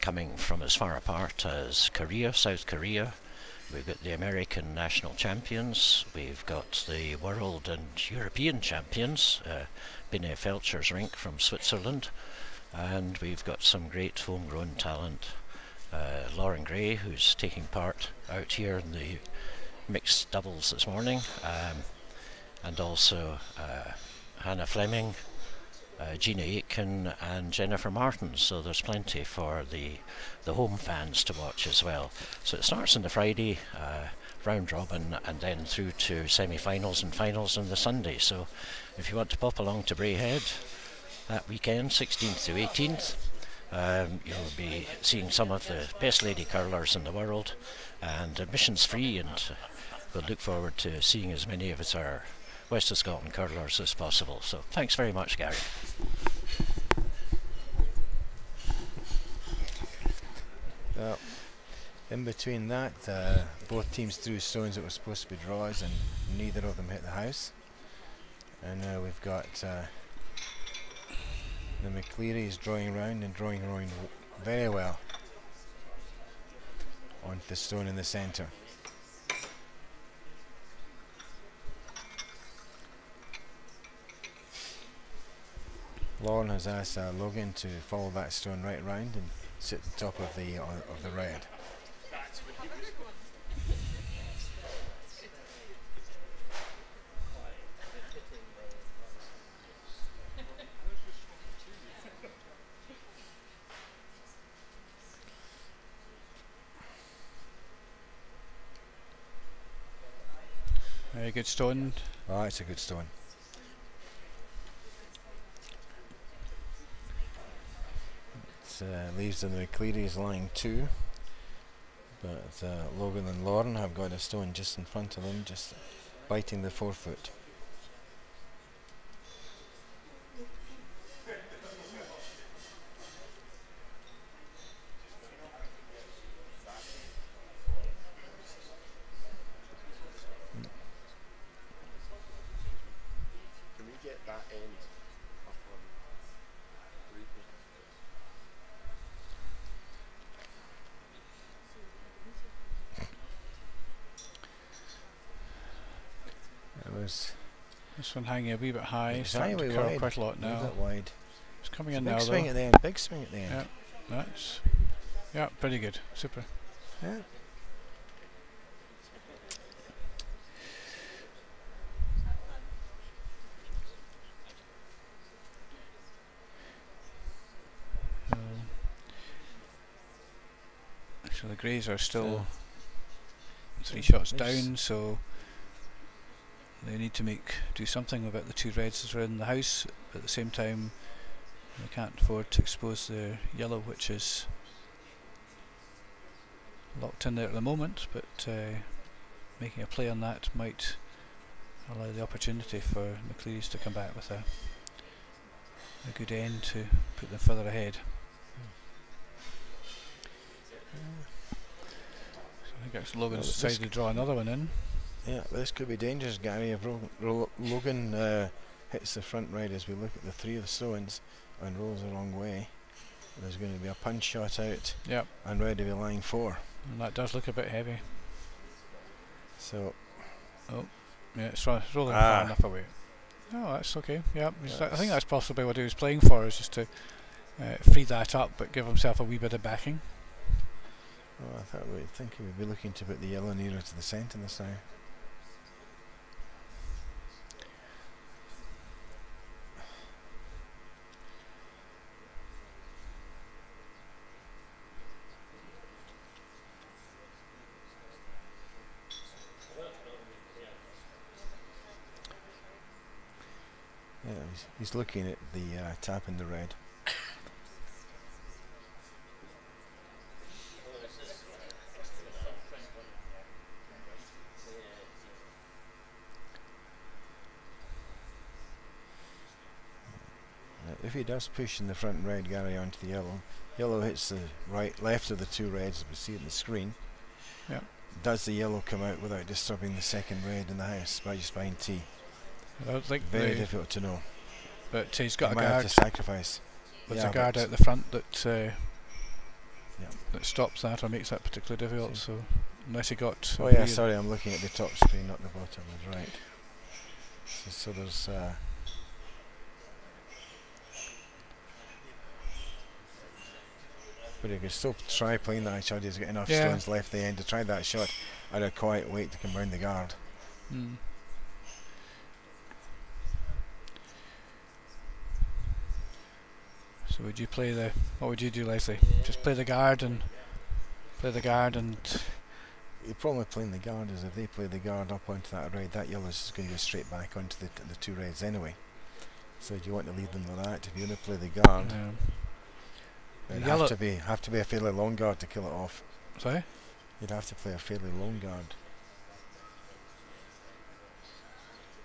coming from as far apart as Korea, South Korea. We've got the American national champions, we've got the world and European champions, Binet Felcher's rink from Switzerland, and we've got some great homegrown talent. Lauren Gray, who's taking part out here in the mixed doubles this morning, and also Hannah Fleming, Gina Aitken and Jennifer Martin, so there's plenty for the home fans to watch as well. So it starts on the Friday, round robin, and then through to semi-finals and finals on the Sunday. So if you want to pop along to Braehead that weekend, 16th to 18th, you'll be seeing some of the best lady curlers in the world, and admission's free, and we'll look forward to seeing as many of our West of Scotland curlers as possible. So thanks very much, Gary. In between that, both teams threw stones that were supposed to be draws, and neither of them hit the house. And now we've got the McClearys drawing around very well onto the stone in the centre. Lauren has asked Logan to follow that stone right round and sit at the top of the red. Very good stone. Oh, it's a good stone. Leaves the McClearys lying 2, but Logan and Lauren have got a stone just in front of them, just biting the 4-foot. Can we get that end up on 3? This one hanging a wee bit high, It's starting to high, curl wide, quite a lot a now. bit wide. It's coming It's in a now big swing though. at the end. Big swing at the end. Yeah, that's pretty good, super. Yeah. So the Greys are still 3 shots down, so they need to do something about the 2 reds that are in the house. But at the same time, they can't afford to expose their yellow, which is locked in there at the moment. But making a play on that might allow the opportunity for McCleary's to come back with a good end to put them further ahead. So I think Logan's decided to draw another one in. Yeah, this could be dangerous, Gary. If Logan hits the front red as we look at the 3 of the stones and rolls the wrong way, there's going to be a punch shot out. Yep. And red to be lying 4. And that does look a bit heavy. So. Oh, yeah, it's rolling far enough away. Oh, that's okay. Yeah, I think that's possibly what he was playing for, is just to free that up, but give himself a wee bit of backing. Oh, I think he would be looking to put the yellow nearer to the centre this time. Yeah, he's looking at the tap in the red. If he does push in the front red, Gary, onto the yellow, yellow hits the left of the 2 reds, as we see on the screen. Yep. Does the yellow come out without disturbing the second red in the house, just behind T? I don't think very difficult to know. But he's got he a might guard. Have to sacrifice. There's a guard out the front that that stops that or makes that particularly difficult. So unless he got. Oh yeah, sorry, I'm looking at the top screen, not the bottom. That's right. So there's. But he could still try playing that shot. He's got enough stones left at the end to try that shot at a quiet weight to come round the guard. Mm. So would you play the? What would you do, Leslie? Just play the guard and play the guard and. The problem with playing the guard is if they play the guard up onto that red, that yellow is going to go straight back onto the 2 reds anyway. So do you want to leave them with that? If you're going to play the guard, it'd have to be a fairly long guard to kill it off. Sorry? You'd have to play a fairly long guard.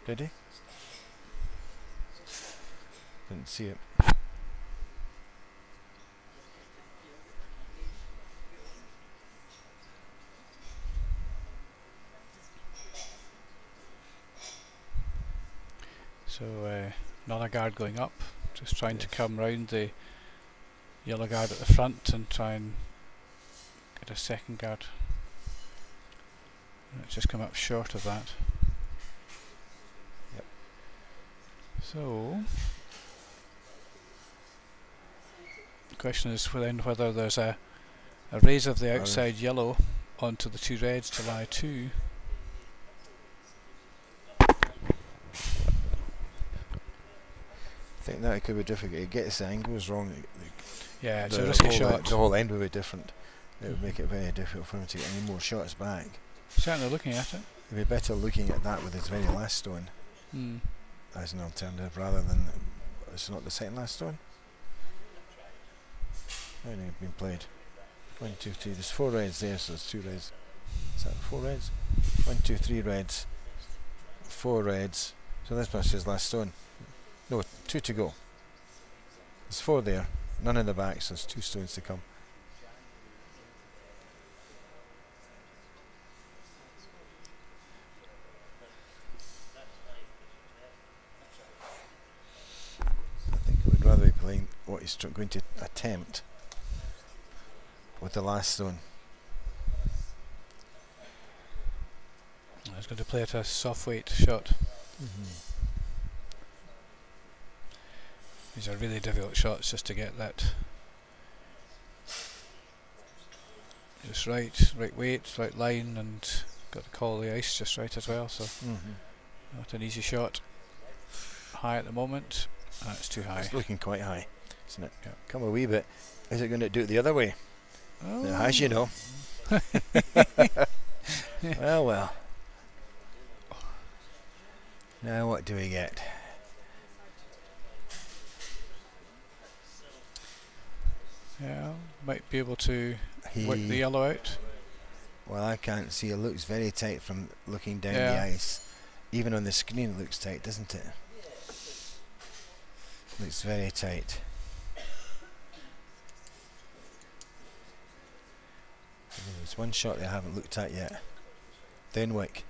Did he? Didn't see it. So another guard going up, just trying to come round the yellow guard at the front and try and get a second guard. And it's just come up short of that. Yep. So the question is then whether there's a raise of the outside yellow onto the 2 reds to lie 2. I think that could be difficult. It gets the angles wrong. Yeah, it's a risky shot. The whole end would be different. It would make it very difficult for him to get any more shots back. Certainly looking at it. It'd be better looking at that with his very last stone as an alternative rather than it's not the second last stone. How many have been played? 1, 2, 3. There's 4 reds there, so there's 2 reds. Is that 4 reds? 1, 2, 3 reds. 4 reds. So this must be his last stone. No, 2 to go. There's 4 there, none in the back, so there's 2 stones to come. I think I would rather be playing what he's going to attempt with the last stone. He's going to play it a soft weight shot. These are really difficult shots just to get that just right weight, right line, and got to call the ice just right as well, so not an easy shot. High at the moment, and it's too high. It's looking quite high, isn't it? Yep. Come a wee bit. Is it going to do it the other way? Oh. As you know. Well. Now what do we get? Yeah, might be able to work the yellow out. Well, I can't see. It looks very tight from looking down Yeah. the ice. Even on the screen it looks tight, doesn't it? Looks very tight. There's one shot they haven't looked at yet. Denwick.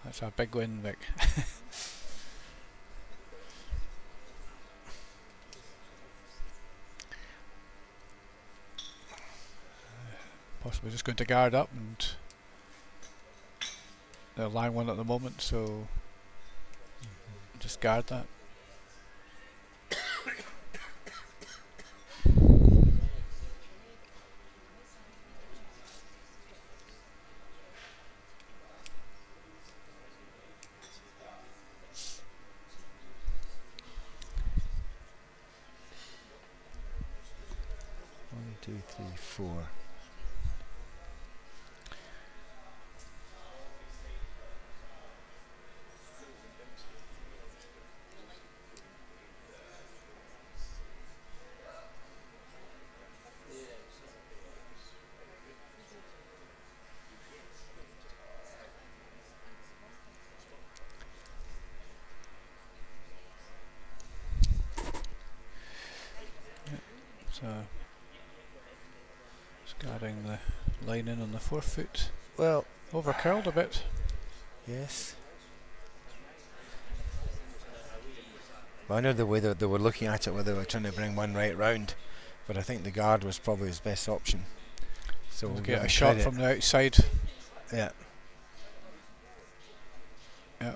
That's a big win, Vic. Possibly just going to guard up, and they're line one at the moment, so just guard that. One, two, three, four. So just guarding the line in on the 4 foot. Well, Over curled a bit. yes. I know the way that they were looking at it, where they were trying to bring one right round, but I think the guard was probably his best option. So we'll give Get him a shot credit. from the outside. Yeah. Yeah.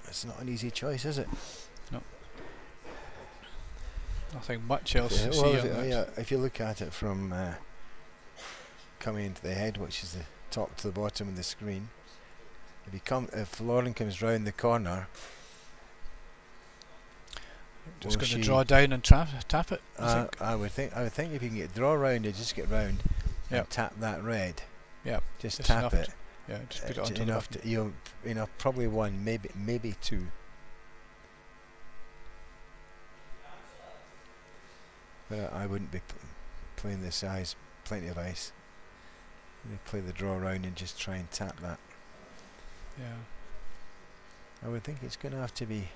It's not an easy choice, is it? Nothing much else to Well, see if, on that. yeah, if you look at it from coming into the head, which is the top to the bottom of the screen, if Lauren comes round the corner, Just will going to she- draw down and tap it. I think. I would think if you can get draw round it, just get round Yep. and tap that red. Yep. Just Just tap enough it. Yeah, just put it onto the enough button. to, probably one, maybe two. But I wouldn't be playing the size, plenty of ice. I'd play the draw round and just try and tap that. Yeah. I would think it's going to have to be.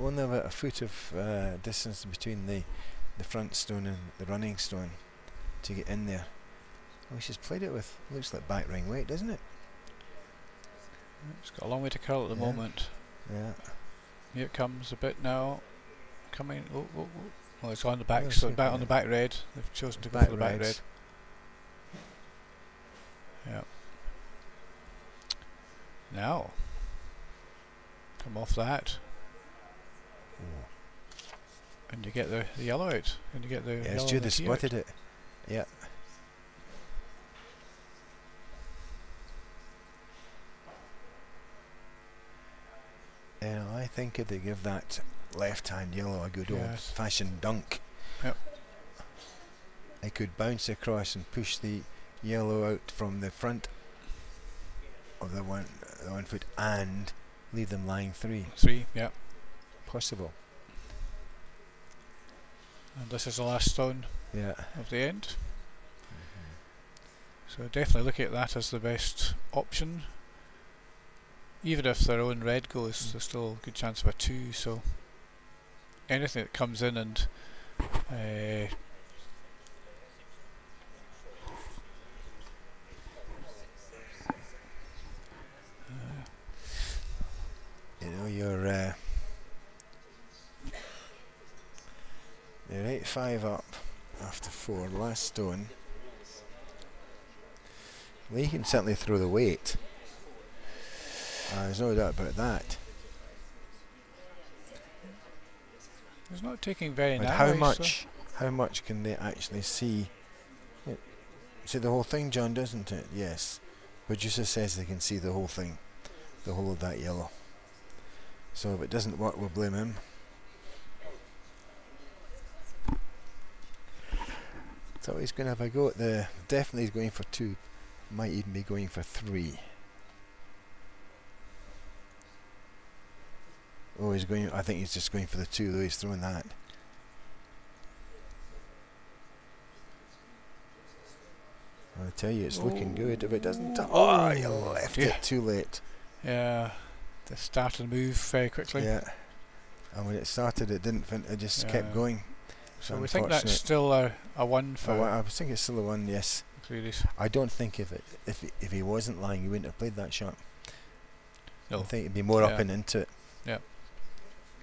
Only about a foot of distance between the front stone and the running stone to get in there. Oh, she's played it with, looks like back ring weight, doesn't it? It's got a long way to curl at the Yeah. moment. Yeah. Here it comes a bit now. Coming. Oh, oh, oh. Well, it's on the back. Oh, So see, back on yeah. the back red. They've chosen to go Back for the back red. reds. Yeah. Now. Come off that. And you get the yellow out. And you get the Yeah, yellow it's and Judith the key out. spotted it. Yeah. I think if they give that left hand yellow a good old Yes. fashioned dunk, Yep. it could bounce across and push the yellow out from the front of the one foot and leave them lying 3. 3, yeah. Possible. And this is the last stone Yeah. of the end. So definitely look at that as the best option. Even if their own red goes, there's still a good chance of a 2, so anything that comes in and You're 8-5 up after 4, last stone. Well, you can certainly throw the weight. There's no doubt about that. it's not taking very But narrow. how much can they actually see? See the whole thing, John, doesn't it? Yes. Producer says they can see the whole thing, the whole of that yellow. So if it doesn't work, we'll blame him. So he's going to have a go at definitely he's going for 2. Might even be going for 3. Oh, he's going. I think he's just going for the 2, though. He's throwing that. I tell you, it's looking good. If it doesn't, oh, you left it too late. Yeah, they started to move very quickly. Yeah, and when it started, it didn't. It just kept going. So we think that's still a 1 for. I think it's still a 1. Yes. McCleary's. I don't think if he wasn't lying, he wouldn't have played that shot. No. I think he'd be more up and into it. Yeah.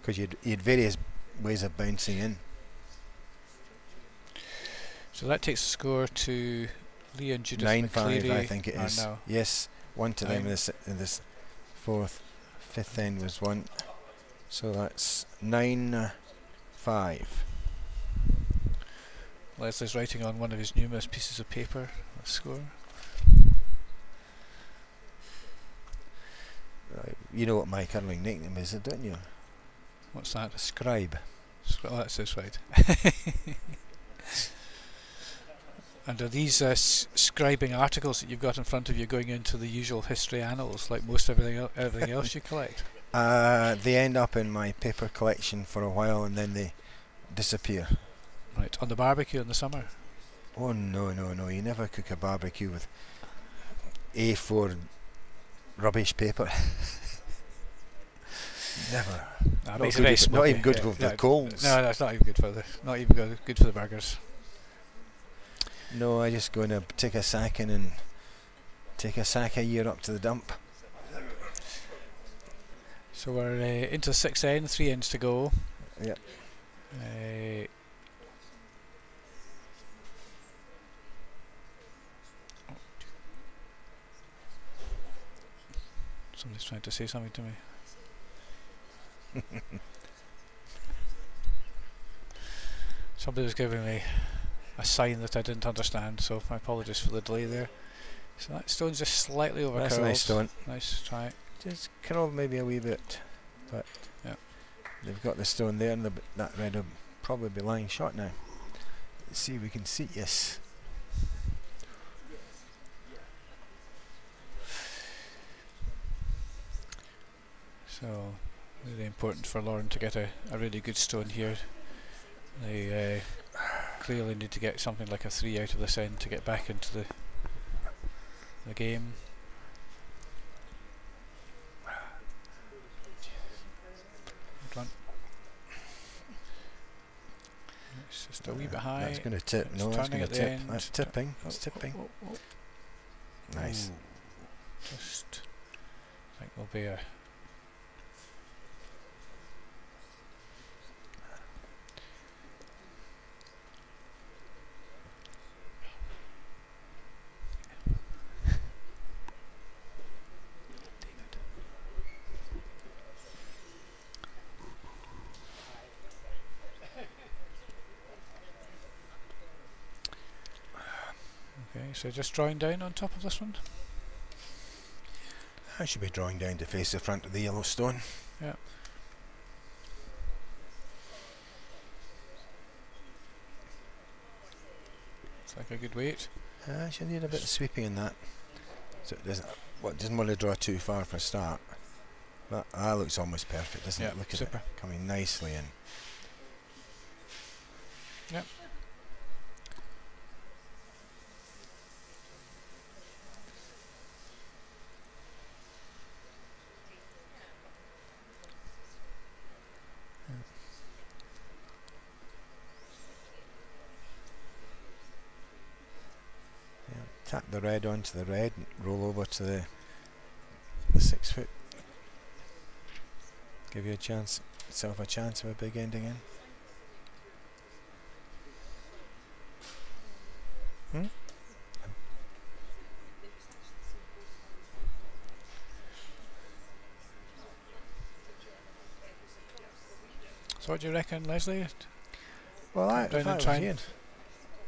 Because he had various ways of bouncing in. So that takes the score to Lee and Judith 9-5, McCleary. I think it is. No. Yes, 1 to them in this 4th. 5th end was 1. So that's 9-5. Leslie's writing on one of his numerous pieces of paper a score. You know what my curling nickname is, don't you? What's that? Scribe. Oh, that's this right. And are these scribing articles that you've got in front of you going into the usual history annals, like most everything else you collect? They end up in my paper collection for a while and then they disappear. Right, on the barbecue in the summer? Oh no, you never cook a barbecue with A4 rubbish paper. Never. Nah, Not even good with the coals. No, that's not even good for the burgers. No, I just go and take a sack in and take a sack a year up to the dump. So we're into the 6th end, 3 ends to go. Yep. Somebody's trying to say something to me. Somebody was giving me a sign that I didn't understand, so my apologies for the delay there. So that stone's just slightly over. That's a nice stone. Nice try. Just curled maybe a wee bit, but they've got the stone there, and that red will probably be lying short now. Let's see if we can see. Yes. So really important for Lauren to get a really good stone here. They clearly need to get something like a 3 out of this end to get back into the game. Good one. It's just a wee bit high. That's going to tip. It's No, that's going to tip. end. That's tipping. That's tipping. Nice. Ooh. Just, I think there'll be a. Okay, so just drawing down on top of this one. I should be drawing down to face the front of the yellow stone. Yeah. It's like a good weight. I should need a bit of sweeping in that. So it doesn't. Well, it doesn't want to draw too far for a start. But that looks almost perfect, doesn't it? Look at it coming nicely in. Yep. Tap the red onto the red and roll over to the 6 foot. Give you a chance, yourself a chance of a big end again. So what do you reckon, Leslie? Well, Down and try and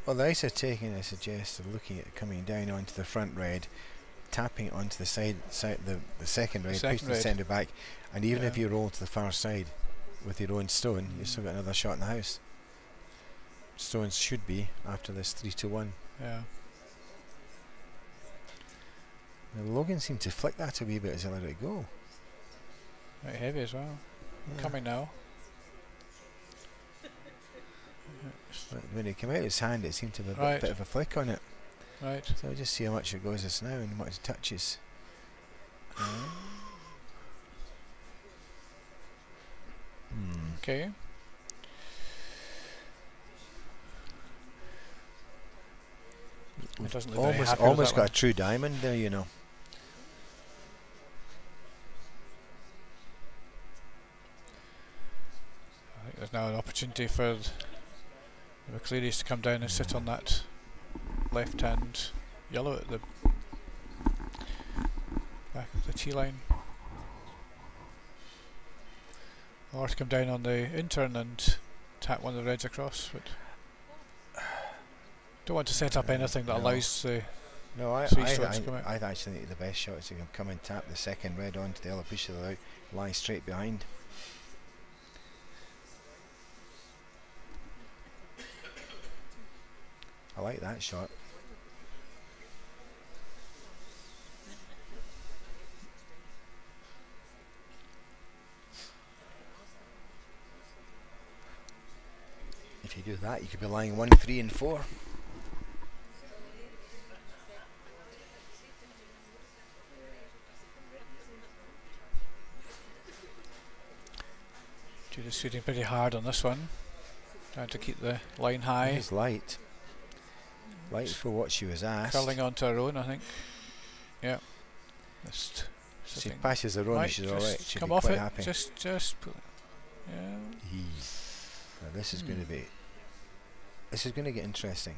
well, the ice are taking, I suggest, of looking at coming down onto the front red, tapping it onto the side the second red, push the centre back, and even if you roll to the far side with your own stone, you've still got another shot in the house. Stones should be after this 3-1. Yeah. Now, Logan seemed to flick that a wee bit as he let it go. Right, heavy as well. Yeah. Coming now. But when it came out of his hand, it seemed to have a Right. bit of a flick on it. Right. So I'll just see how much it goes just now and how much it touches. Okay. It doesn't look very happy with Almost that got one. a true diamond there, you know. I think there's now an opportunity for the McClearys to come down and sit on that left-hand yellow at the back of the tee line. Or to come down on the in-turn and tap one of the reds across, but don't want to set up anything that No. allows the No, I Three strokes come out. actually think the best shot is to come and tap the second red onto the yellow, push it out, lie straight behind. I like that shot. If you do that, you could be lying 1, 3 and 4. Judith's shooting pretty hard on this one, trying to keep the line high. It's light. Light for what she was asked. Curling onto her own, I think. Yeah. Just She sitting. passes her own, Right, she's just alright. She'll come be off quite it. happy. Just put. Yeah. Now this is going to be. This is going to get interesting.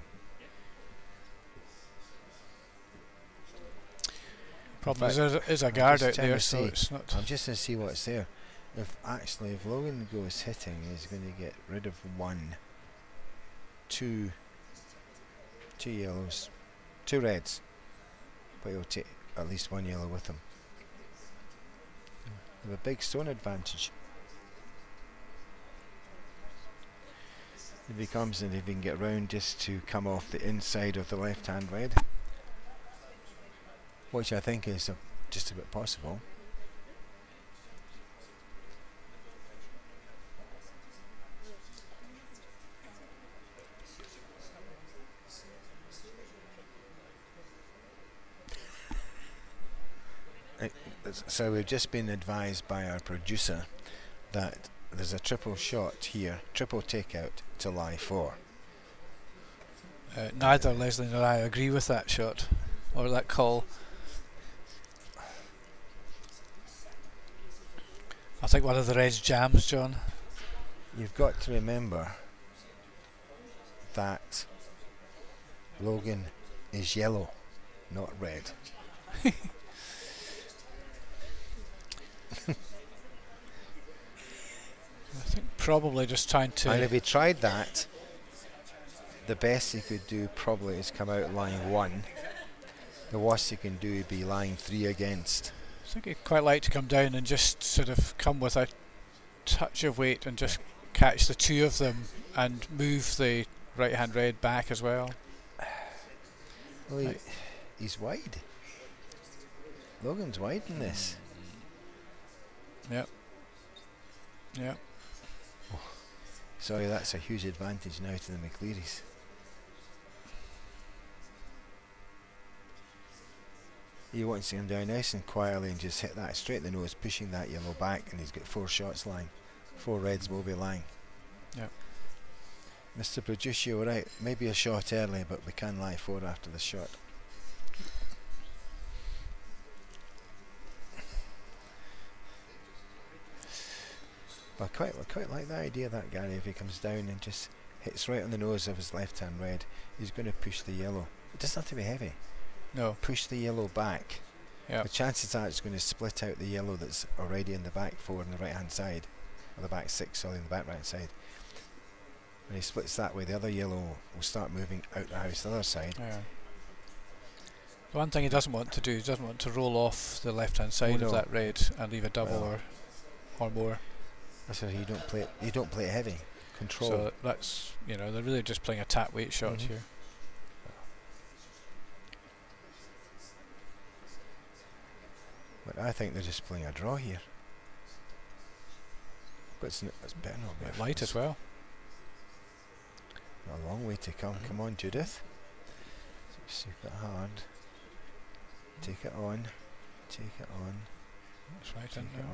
Problem is fact, there is a I'm guard just out trying there, to so see. it's not. I'm just going to see what's there. If Logan goes hitting, he's going to get rid of 1, 2 yellows, 2 reds, but he'll take at least 1 yellow with him. They have a big stone advantage. If he comes and if he can get round just to come off the inside of the left hand red, which I think is just a bit possible. So we've just been advised by our producer that there's a triple shot here, triple takeout to lie 4. Neither Leslie nor I agree with that shot or that call. I think one of the reds jams, John. You've got to remember that Logan is yellow, not red. I think probably just trying to. And if he tried that, the best he could do probably is come out lying 1. The worst he can do would be lying 3 against. I think he'd quite like to come down and just sort of come with a touch of weight and just catch the 2 of them and move the right hand red back as well. Well, he's wide. Logan's wide in this. Yep. Yep. Sorry, that's a huge advantage now to the McClearys. He wants to come down nice and quietly and just hit that straight in the nose, pushing that yellow back, and he's got 4 shots lying. 4 reds will be lying. Yep. Mr. Producer, you're right. Maybe a shot early, but we can lie 4 after the shot. But I quite like the idea that Gary, if he comes down and just hits right on the nose of his left hand red, he's going to push the yellow. It doesn't have to be heavy. No. Push the yellow back. Yep. The chances are it's going to split out the yellow that's already in the back 4 on the right hand side, or the back 6, sorry, on the back right side. When he splits that way, the other yellow will start moving out the house the other side. Yeah. The one thing he doesn't want to do, he doesn't want to roll off the left hand side of that red and leave a double or more. That's why you don't play it heavy. Control. So that's, they're really just playing a tap weight shot here. But I think they're just playing a draw here. But it's better not Bit be light as well. a long way to come. Come on, Judith. Super hard. Take it on. Take it on. That's right Take in it there.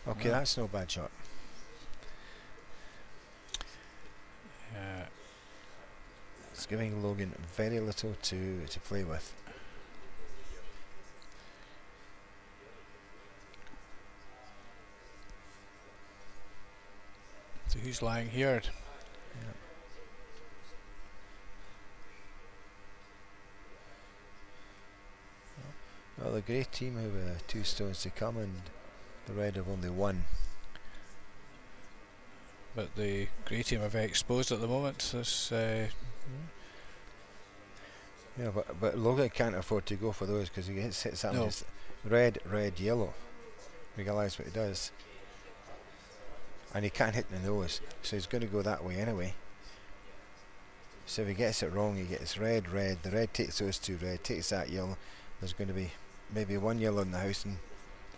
on. Okay, that's no bad shot. It's giving Logan very little to play with. So who's lying here? Well, the grey team have 2 stones to come, and the red have only 1. But the grey team are very exposed at the moment. This, Yeah, but Logan can't afford to go for those because he hits that No. just red, red, yellow. Realise what he does, and he can't hit the nose, so he's going to go that way anyway. So if he gets it wrong, he gets red, red. The red takes those 2 red, takes that yellow. There's going to be maybe 1 yellow in the house and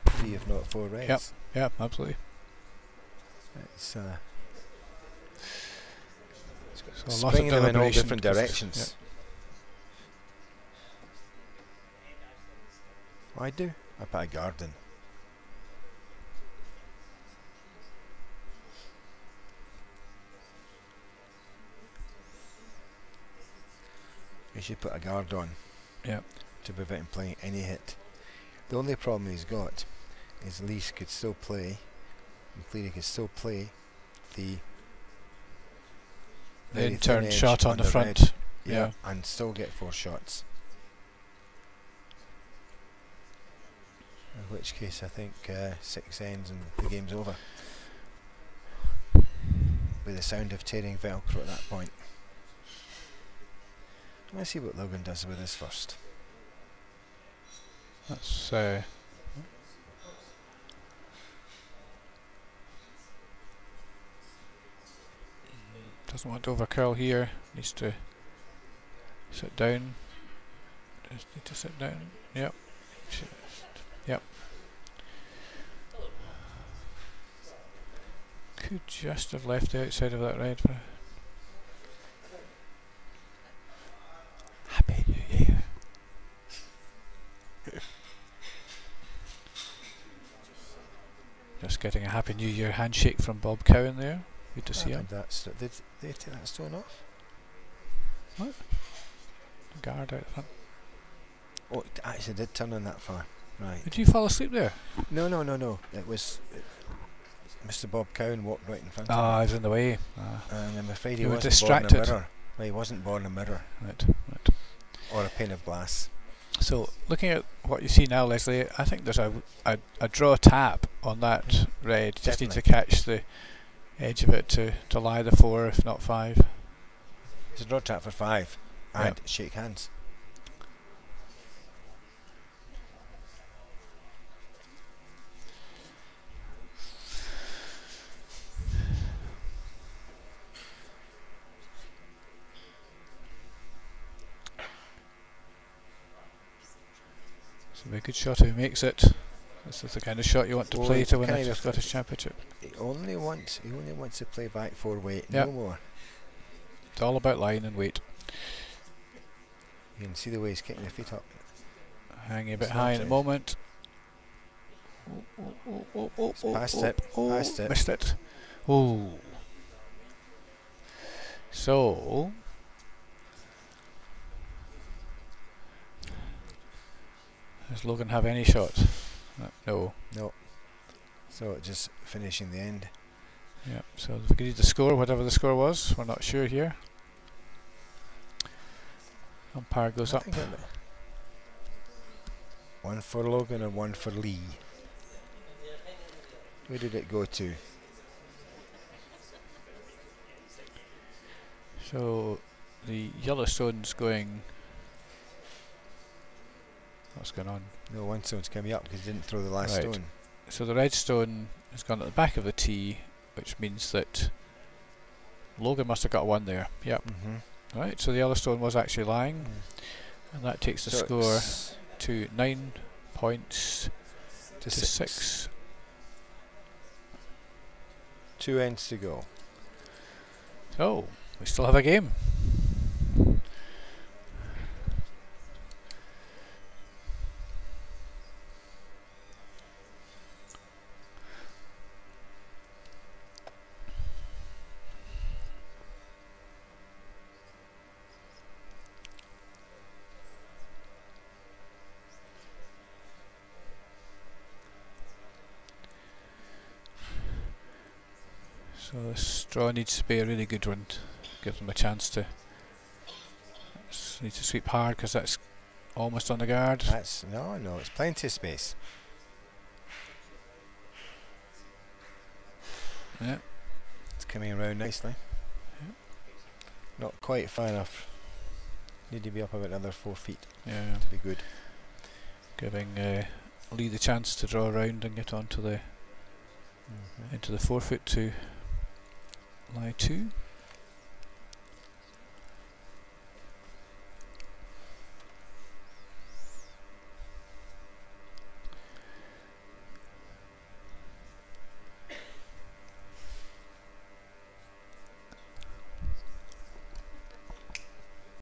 3, if not 4 reds. Yep, absolutely. It's So a lot of springing them in all deliberation different 'cause it's- directions. I do. I put a garden. You should put a guard on. Yep. To prevent him playing any hit. The only problem he's got is Lease could still play, McCleary could still play the very in-turn thin edge shot on the red. front. Yeah, and still get 4 shots. In which case I think 6 ends and the game's over. With the sound of tearing Velcro at that point. Let's see what Logan does with this first. That's doesn't want to overcurl here. Needs to sit down. Just need to sit down. Yep. Yep. Could just have left the outside of that red for Happy New Year. Just getting a Happy New Year handshake from Bob Cowan there. Good to see him. Did they take that stone off? What? Guard out front. Oh, it actually did turn in that far. Right. Did you fall asleep there? No. It was Mr. Bob Cowan walked right in front of Ah, me. I was in the way. And I'm afraid he You were wasn't distracted. born a mirror. No, he wasn't born a mirror Right. or a pane of glass. So, looking at what you see now, Leslie, I think there's a draw tap on that red. Just need to catch the edge of it to lie the 4, if not 5. It's a draw trap for 5 and shake hands. So, a good shot who makes it. This is the kind of shot you want to play to win a Scottish Championship. He only wants to play back 4 weight, Yep. no more. It's all about line and weight. You can see the way he's kicking the feet up. Hanging a bit It's high not at the it. moment. Past it. Missed it. Oh. So. Does Logan have any shot? No. So just finishing the end. Yeah. So if we can read the score, whatever the score was, we're not sure here. Umpire goes I up. think 1 for Logan and 1 for Lee. Where did it go to? So the Yellowstone's going. What's going on? No, 1 stone's coming up because he didn't throw the last Right. stone. So the red stone has gone at the back of the tee, which means that Logan must have got 1 there. Yep. Mm-hmm. Right. So the Yellowstone was actually lying, and that takes the score to 9 points to to 6. 2 ends to go. So we still have a game. So this draw needs to be a really good one to give them a chance to. Need to sweep hard because that's almost on the guard. That's no, it's plenty of space. Yeah. It's coming around nicely. Yeah. Not quite far enough. Need to be up about another 4 feet Yeah. to be good. Giving Lee the chance to draw around and get onto the into the 4 foot to lie 2.